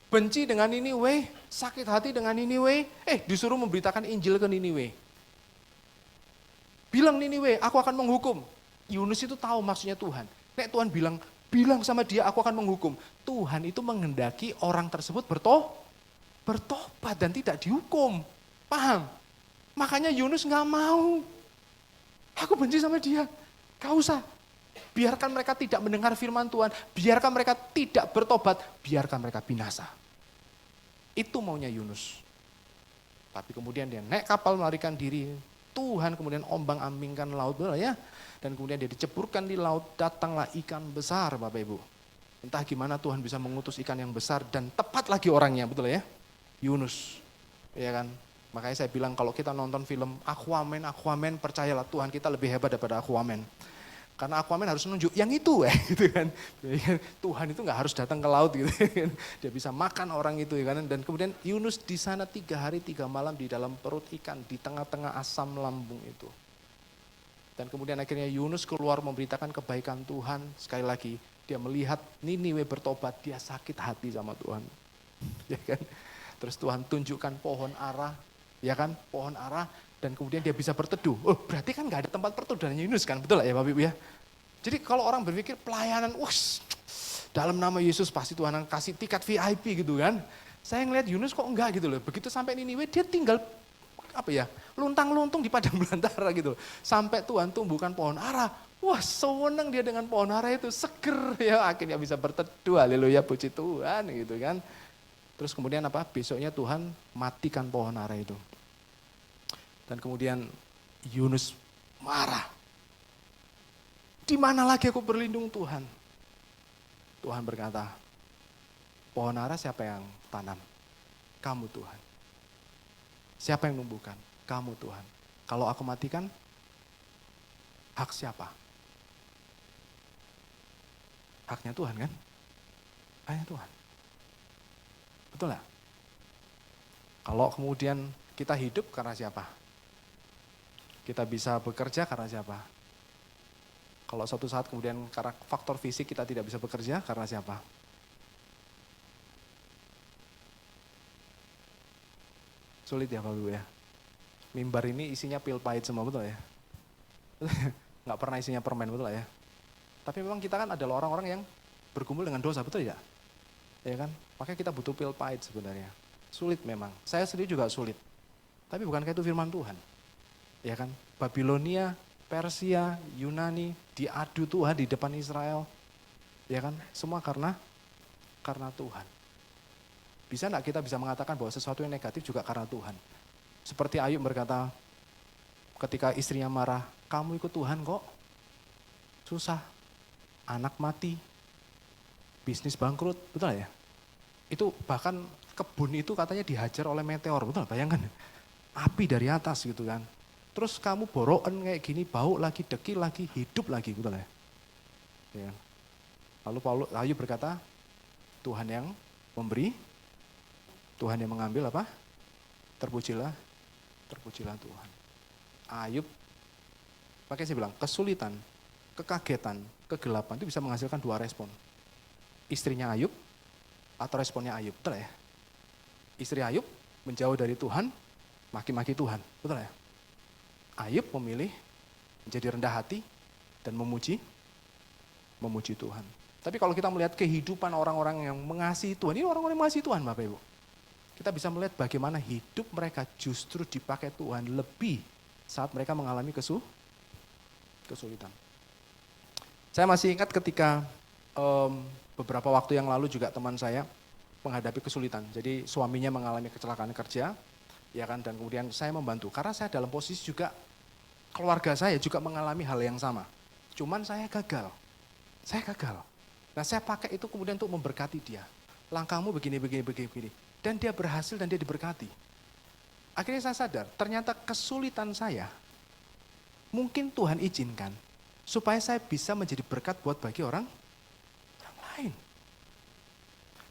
Benci dengan Niniwe, sakit hati dengan Niniwe, disuruh memberitakan Injil ke Niniwe. Bilang Niniwe, aku akan menghukum. Yunus itu tahu maksudnya Tuhan. Nek Tuhan bilang sama dia, aku akan menghukum. Tuhan itu menghendaki orang tersebut bertobat dan tidak dihukum. Paham? Makanya Yunus gak mau. Aku benci sama dia. Gak usah. Biarkan mereka tidak mendengar firman Tuhan. Biarkan mereka tidak bertobat. Biarkan mereka binasa. Itu maunya Yunus. Tapi kemudian dia naik kapal melarikan diri. Tuhan kemudian ombang-ambingkan laut. Betul ya? Dan kemudian dia diceburkan di laut, datanglah ikan besar Bapak Ibu. Entah gimana Tuhan bisa mengutus ikan yang besar dan tepat lagi orangnya, betul ya? Yunus, ya kan? Makanya saya bilang kalau kita nonton film Aquaman, percayalah Tuhan kita lebih hebat daripada Aquaman. Karena Aquaman harus menunjuk yang itu gitu kan. Tuhan itu nggak harus datang ke laut gitu kan. Dia bisa makan orang itu ya kan. Dan kemudian Yunus di sana 3 hari 3 malam di dalam perut ikan, di tengah-tengah asam lambung itu. Dan kemudian akhirnya Yunus keluar memberitakan kebaikan Tuhan. Sekali lagi dia melihat Niniwe bertobat, dia sakit hati sama Tuhan. Ya kan? Terus Tuhan tunjukkan pohon ara, ya kan? Pohon ara dan kemudian dia bisa berteduh. Oh, berarti kan gak ada tempat perteduhan Yunus kan? Betul ya Bapak Ibu ya? Jadi kalau orang berpikir pelayanan, dalam nama Yesus pasti Tuhan akan kasih tiket VIP gitu kan. Saya ngelihat Yunus kok enggak gitu loh. Begitu sampai Niniwe dia tinggal luntang-luntung di padang belantara gitu. Sampai Tuhan tumbuhkan pohon ara. Wah, senang dia dengan pohon ara itu, seger ya, akhirnya bisa berteduh. Haleluya, puji Tuhan gitu kan. Terus kemudian apa? Besoknya Tuhan matikan pohon ara itu. Dan kemudian Yunus marah. Di mana lagi aku berlindung Tuhan? Tuhan berkata, pohon ara siapa yang tanam? Kamu Tuhan. Siapa yang numbuhkan? Kamu Tuhan. Kalau aku matikan, hak siapa? Haknya Tuhan kan? Haknya Tuhan. Betul lah. Kalau kemudian kita hidup karena siapa? Kita bisa bekerja karena siapa? Kalau suatu saat kemudian karena faktor fisik kita tidak bisa bekerja karena siapa? Sulit ya Bapak Ibu ya. Mimbar ini isinya pil pahit semua, betul ya? Nggak pernah isinya permen, betul ya? Tapi memang kita kan adalah orang-orang yang bergumul dengan dosa, betul ya? Ya kan? Makanya kita butuh pil pahit sebenarnya. Sulit memang. Saya sendiri juga sulit. Tapi bukankah itu firman Tuhan? Ya kan? Babilonia, Persia, Yunani diadu Tuhan di depan Israel. Ya kan? Semua karena Tuhan. Bisa enggak kita bisa mengatakan bahwa sesuatu yang negatif juga karena Tuhan? Seperti Ayub berkata ketika istrinya marah, kamu ikut Tuhan kok. Susah, anak mati, bisnis bangkrut, betul ya? Itu bahkan kebun itu katanya dihajar oleh meteor, betul? Bayangkan, api dari atas gitu kan. Terus kamu borokan kayak gini, bau lagi, dekil lagi, hidup lagi, betul ya? Ya. Lalu Ayub berkata, Tuhan yang memberi, Tuhan yang mengambil apa? Terpujilah Tuhan. Ayub, pakai saya bilang, kesulitan, kekagetan, kegelapan itu bisa menghasilkan 2 respon. Istrinya Ayub atau responnya Ayub, betul ya? Istri Ayub menjauh dari Tuhan, maki-maki Tuhan, betul ya? Ayub memilih menjadi rendah hati dan memuji Tuhan. Tapi kalau kita melihat kehidupan orang-orang yang mengasihi Tuhan, ini orang-orang yang mengasihi Tuhan Bapak Ibu. Kita bisa melihat bagaimana hidup mereka justru dipakai Tuhan lebih saat mereka mengalami kesulitan. Saya masih ingat ketika beberapa waktu yang lalu juga teman saya menghadapi kesulitan. Jadi suaminya mengalami kecelakaan kerja, ya kan, dan kemudian saya membantu. Karena saya dalam posisi juga keluarga saya juga mengalami hal yang sama. Cuman saya gagal. Nah saya pakai itu kemudian untuk memberkati dia. Langkahmu begini. Dan dia berhasil dan dia diberkati. Akhirnya saya sadar, ternyata kesulitan saya mungkin Tuhan izinkan supaya saya bisa menjadi berkat buat bagi orang lain.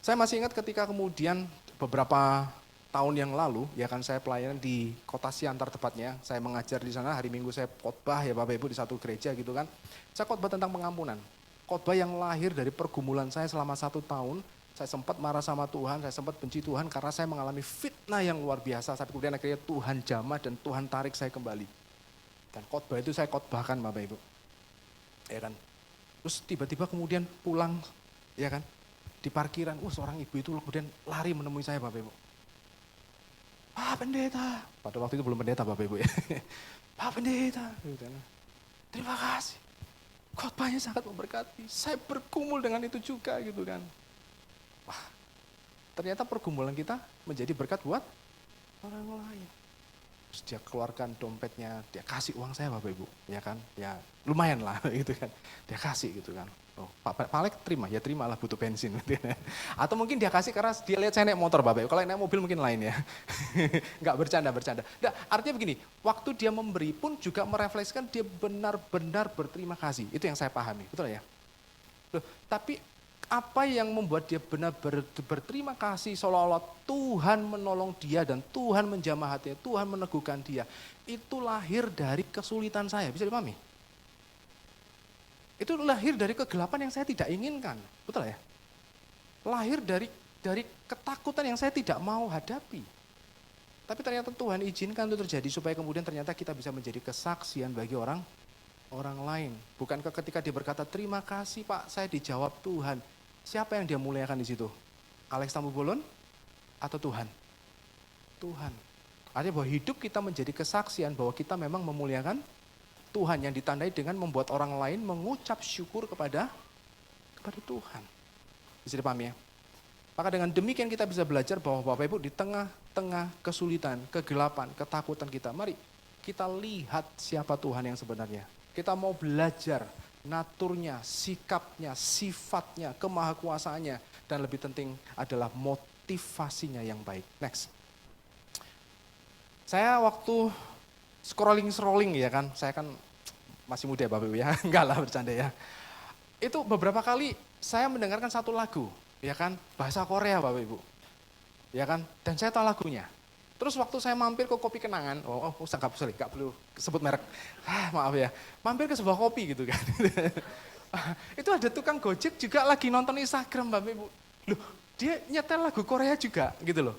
Saya masih ingat ketika kemudian beberapa tahun yang lalu, ya kan, saya pelayanan di Kota Siantar tepatnya. Saya mengajar di sana, hari Minggu saya khotbah ya Bapak Ibu di satu gereja gitu kan. Saya khotbah tentang pengampunan. Khotbah yang lahir dari pergumulan saya selama 1 tahun. Saya sempat marah sama Tuhan, saya sempat benci Tuhan karena saya mengalami fitnah yang luar biasa. Sampai kemudian akhirnya Tuhan jamah dan Tuhan tarik saya kembali. Dan khotbah itu saya khotbahkan Bapak Ibu. Ya kan. Terus tiba-tiba kemudian pulang, ya kan, di parkiran, seorang ibu itu kemudian lari menemui saya Bapak Ibu. Pak Pendeta, pada waktu itu belum pendeta Bapak Ibu ya. Pak Pendeta, terima kasih. Khotbahnya sangat memberkati. Saya bergumul dengan itu juga gitu kan. Wah, ternyata pergumulan kita menjadi berkat buat orang lain. Terus dia keluarkan dompetnya, dia kasih uang saya Bapak Ibu, ya kan, ya lumayan lah gitu kan, dia kasih gitu kan. Oh, Pak Alek terima, ya terimalah butuh bensin. Atau mungkin dia kasih karena dia lihat saya naik motor Bapak Ibu, kalau naik mobil mungkin lain ya. Enggak bercanda. Nah, artinya begini, waktu dia memberi pun juga merefleksikan dia benar-benar berterima kasih, itu yang saya pahami, betul ya? Loh, tapi apa yang membuat dia benar-benar berterima kasih seolah-olah Tuhan menolong dia dan Tuhan menjamah hatinya, Tuhan meneguhkan dia. Itu lahir dari kesulitan saya, bisa dipahami? Itu lahir dari kegelapan yang saya tidak inginkan, betul ya? Lahir dari ketakutan yang saya tidak mau hadapi. Tapi ternyata Tuhan izinkan itu terjadi supaya kemudian ternyata kita bisa menjadi kesaksian bagi orang lain. Bukankah ketika dia berkata, terima kasih Pak, saya dijawab Tuhan. Siapa yang dia muliakan di situ? Alex Tambubolon atau Tuhan? Tuhan. Artinya bahwa hidup kita menjadi kesaksian bahwa kita memang memuliakan Tuhan yang ditandai dengan membuat orang lain mengucap syukur kepada Tuhan. Bisa dipahami ya? Maka dengan demikian kita bisa belajar bahwa Bapak Ibu di tengah-tengah kesulitan, kegelapan, ketakutan kita, mari kita lihat siapa Tuhan yang sebenarnya. Kita mau belajar naturnya, sikapnya, sifatnya, kemahakuasaannya, dan lebih penting adalah motivasinya yang baik. Next. Saya waktu scrolling ya kan, saya kan masih muda Bapak Ibu ya, enggak lah bercanda ya. Itu beberapa kali saya mendengarkan satu lagu, ya kan, bahasa Korea Bapak Ibu. Ya kan, dan saya tahu lagunya. Terus waktu saya mampir ke Kopi Kenangan, nggak perlu sebut merek, maaf ya, mampir ke sebuah kopi gitu kan. Itu ada tukang Gojek juga lagi nonton Instagram Bapak Ibu. Loh, dia nyetel lagu Korea juga gitu loh.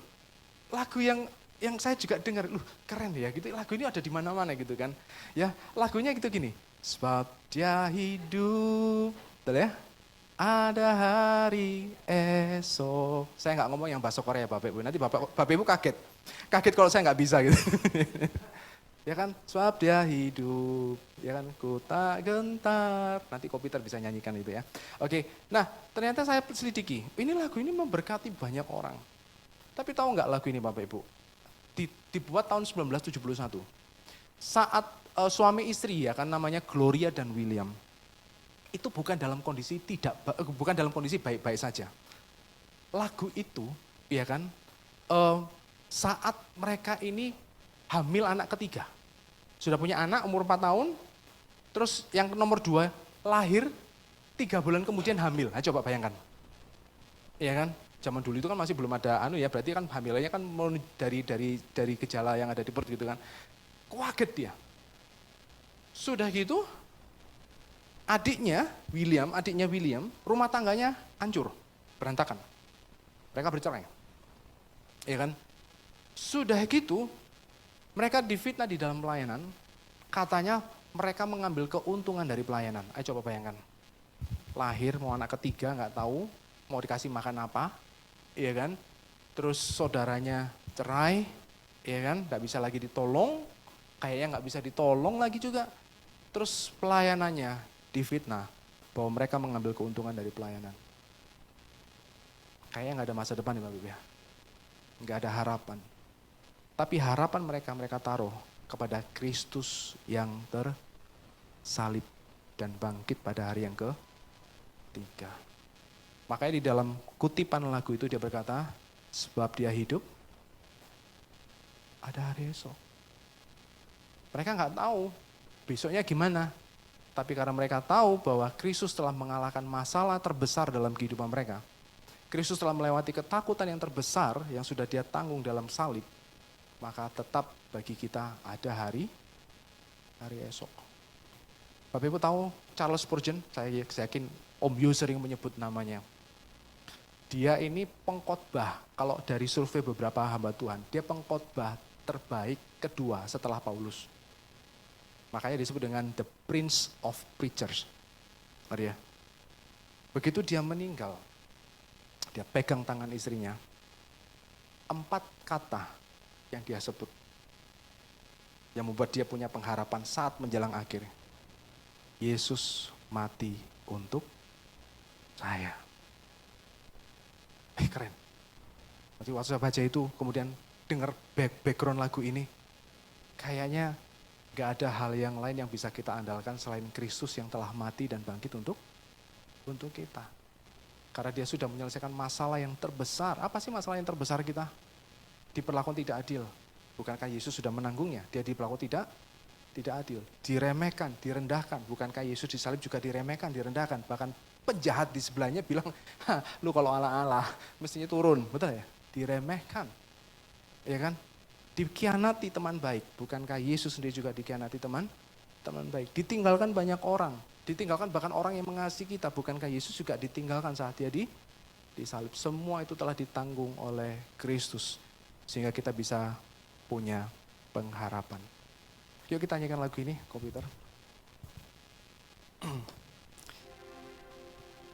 Lagu yang saya juga dengar, keren ya gitu, lagu ini ada di mana-mana gitu kan. Ya, lagunya gitu gini, sebab dia hidup, betul ya? Ada hari esok. Saya nggak ngomong yang bahasa Korea Bapak Ibu, nanti Bapak Ibu kaget. Kaget kalau saya nggak bisa gitu. Ya kan, sebab dia hidup, ya kan, ku tak gentar. Nanti Kopiter bisa nyanyikan itu ya. Oke, nah ternyata saya selidiki, ini lagu ini memberkati banyak orang. Tapi tahu nggak lagu ini Bapak Ibu? Dibuat tahun 1971. Saat suami istri ya kan namanya Gloria dan William. itu bukan dalam kondisi baik-baik saja. Lagu itu, ya kan, saat mereka ini hamil anak ketiga. Sudah punya anak umur 4 tahun, terus yang nomor 2 lahir 3 bulan kemudian hamil. Nah, coba bayangkan. Ya kan, zaman dulu itu kan masih belum ada berarti kan hamilnya kan dari gejala yang ada di perut gitu kan. Kaget dia. Sudah gitu, adiknya William, rumah tangganya hancur, berantakan. Mereka bercerai. Ya kan? Sudah gitu, mereka difitnah di dalam pelayanan, katanya mereka mengambil keuntungan dari pelayanan. Ayo coba bayangkan. Lahir mau anak ketiga nggak tahu mau dikasih makan apa, ya kan? Terus saudaranya cerai, ya kan? Nggak bisa lagi ditolong, kayaknya nggak bisa ditolong lagi juga. Terus pelayanannya difitnah bahwa mereka mengambil keuntungan dari pelayanan. Kayaknya nggak ada masa depan nih Bapak Ibu ya. Nggak ada harapan. Tapi harapan mereka taruh kepada Kristus yang tersalib dan bangkit pada hari yang ketiga. Makanya di dalam kutipan lagu itu dia berkata, sebab dia hidup, ada hari esok. Mereka nggak tahu besoknya gimana. Tapi karena mereka tahu bahwa Kristus telah mengalahkan masalah terbesar dalam kehidupan mereka. Kristus telah melewati ketakutan yang terbesar yang sudah dia tanggung dalam salib. Maka tetap bagi kita ada hari esok. Bapak Ibu tahu Charles Spurgeon? Saya yakin Om Yo sering menyebut namanya. Dia ini pengkhotbah, kalau dari survei beberapa hamba Tuhan, dia pengkhotbah terbaik kedua setelah Paulus. Makanya disebut dengan the Prince of Preachers. Begitu dia meninggal, dia pegang tangan istrinya, 4 kata yang dia sebut, yang membuat dia punya pengharapan saat menjelang akhir. Yesus mati untuk saya. Keren. Waktu saya baca itu, kemudian dengar background lagu ini, kayaknya gak ada hal yang lain yang bisa kita andalkan selain Kristus yang telah mati dan bangkit untuk kita. Karena dia sudah menyelesaikan masalah yang terbesar. Apa sih masalah yang terbesar kita? Diperlakukan tidak adil. Bukankah Yesus sudah menanggungnya? Dia diperlakukan tidak adil. Diremehkan, direndahkan. Bukankah Yesus disalib juga diremehkan, direndahkan. Bahkan penjahat di sebelahnya bilang, lu kalau ala-ala mestinya turun. Betul ya? Diremehkan. Ya kan? Dikhianati teman baik. Bukankah Yesus sendiri juga dikhianati teman baik. Ditinggalkan banyak orang. Ditinggalkan bahkan orang yang mengasihi kita. Bukankah Yesus juga ditinggalkan saat dia disalib. Semua itu telah ditanggung oleh Kristus. Sehingga kita bisa punya pengharapan. Yuk kita nyanyikan lagu ini, komputer.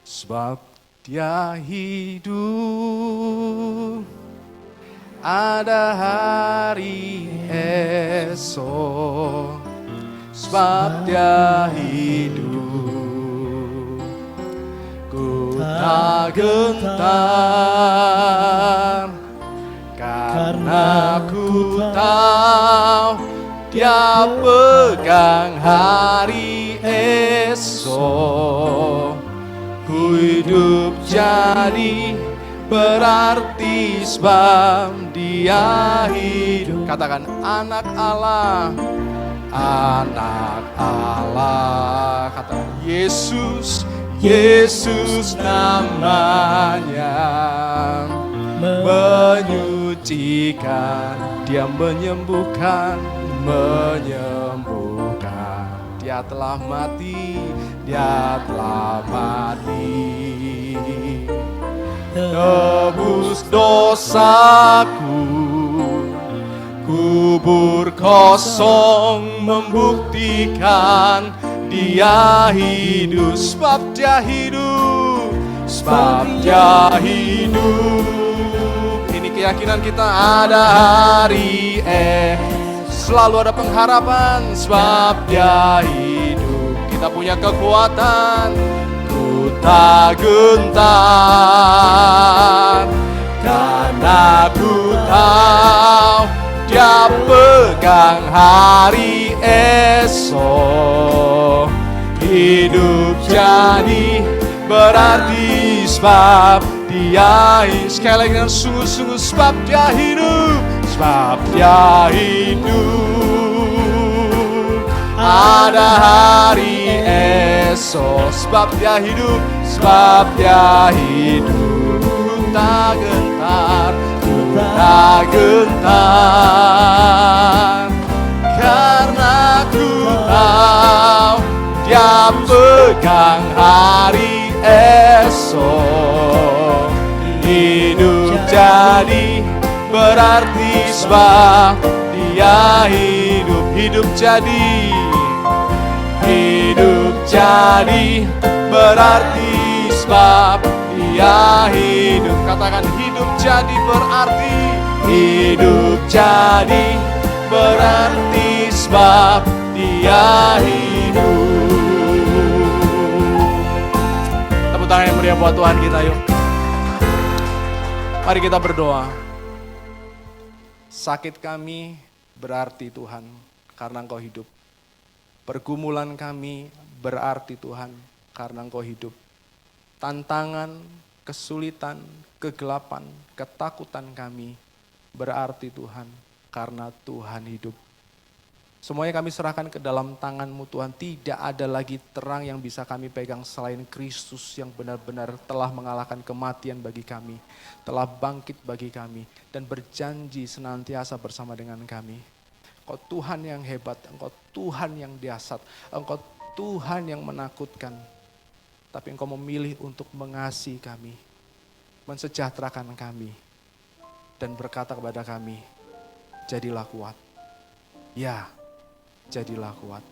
Sebab dia hidup, ada hari esok. Sebab dia hidup, ku tak gentar, karena ku tahu dia pegang hari esok. Ku hidup jadi berarti sebab dia hidup. Katakan anak Allah. Anak Allah, kata Yesus, Yesus namanya, menyucikan, dia menyembuhkan, dia telah mati, tebus dosaku. Kubur kosong membuktikan dia hidup. Sebab dia hidup, Ini keyakinan kita, ada hari selalu ada pengharapan. Sebab dia hidup, kita punya kekuatan. Ku tak gentar, karena ku tahu dia pegang hari esok. Hidup jadi berarti sebab Dia hidup. Sekali lagi dengan sungguh-sungguh, sebab Dia hidup. Sebab Dia hidup. Ada hari esok. Sebab Dia hidup. Sebab Dia hidup. Tak gentar, tak gentar. Karena ku tahu Dia pegang hari esok. Hidup jadi berarti sebab Dia hidup. Hidup jadi, hidup jadi berarti sebab Dia hidup. Katakan hidup jadi berarti, hidup jadi berarti sebab Dia hidup. Tepuk tangan yang meriah buat Tuhan kita yuk. Mari kita berdoa. Sakit kami berarti Tuhan karena Engkau hidup. Pergumulan kami berarti Tuhan karena Engkau hidup. Tantangan, kesulitan, kegelapan, ketakutan kami berarti Tuhan karena Tuhan hidup. Semuanya kami serahkan ke dalam tangan-Mu Tuhan. Tidak ada lagi terang yang bisa kami pegang selain Kristus yang benar-benar telah mengalahkan kematian bagi kami. Telah bangkit bagi kami dan berjanji senantiasa bersama dengan kami. Engkau Tuhan yang hebat, Engkau Tuhan yang dahsyat, Engkau Tuhan yang menakutkan. Tapi Engkau memilih untuk mengasihi kami, mensejahterakan kami, dan berkata kepada kami, jadilah kuat. Ya, jadilah kuat.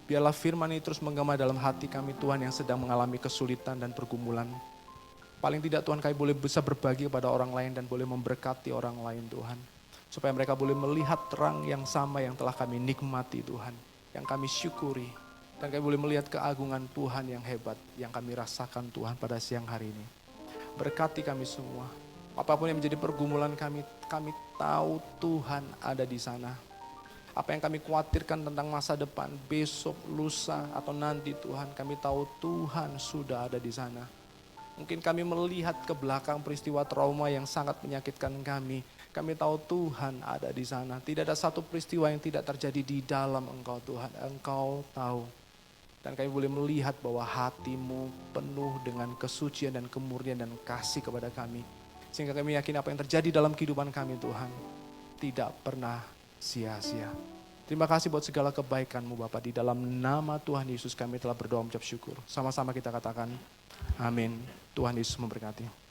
Biarlah firman ini terus menggema dalam hati kami Tuhan yang sedang mengalami kesulitan dan pergumulan. Paling tidak Tuhan kami boleh bisa berbagi kepada orang lain dan boleh memberkati orang lain Tuhan. Supaya mereka boleh melihat terang yang sama yang telah kami nikmati Tuhan. Yang kami syukuri. Dan kami boleh melihat keagungan Tuhan yang hebat yang kami rasakan Tuhan pada siang hari ini. Berkati kami semua. Apapun yang menjadi pergumulan kami tahu Tuhan ada di sana. Apa yang kami khawatirkan tentang masa depan, besok, lusa, atau nanti Tuhan, kami tahu Tuhan sudah ada di sana. Mungkin kami melihat ke belakang peristiwa trauma yang sangat menyakitkan kami. Kami tahu Tuhan ada di sana. Tidak ada satu peristiwa yang tidak terjadi di dalam Engkau Tuhan. Engkau tahu. Dan kami boleh melihat bahwa hati-Mu penuh dengan kesucian dan kemurnian dan kasih kepada kami. Sehingga kami yakin apa yang terjadi dalam kehidupan kami Tuhan tidak pernah sia-sia. Terima kasih buat segala kebaikan-Mu Bapa. Di dalam nama Tuhan Yesus kami telah berdoa mengucap syukur. Sama-sama kita katakan amin. Tuhan Yesus memberkati.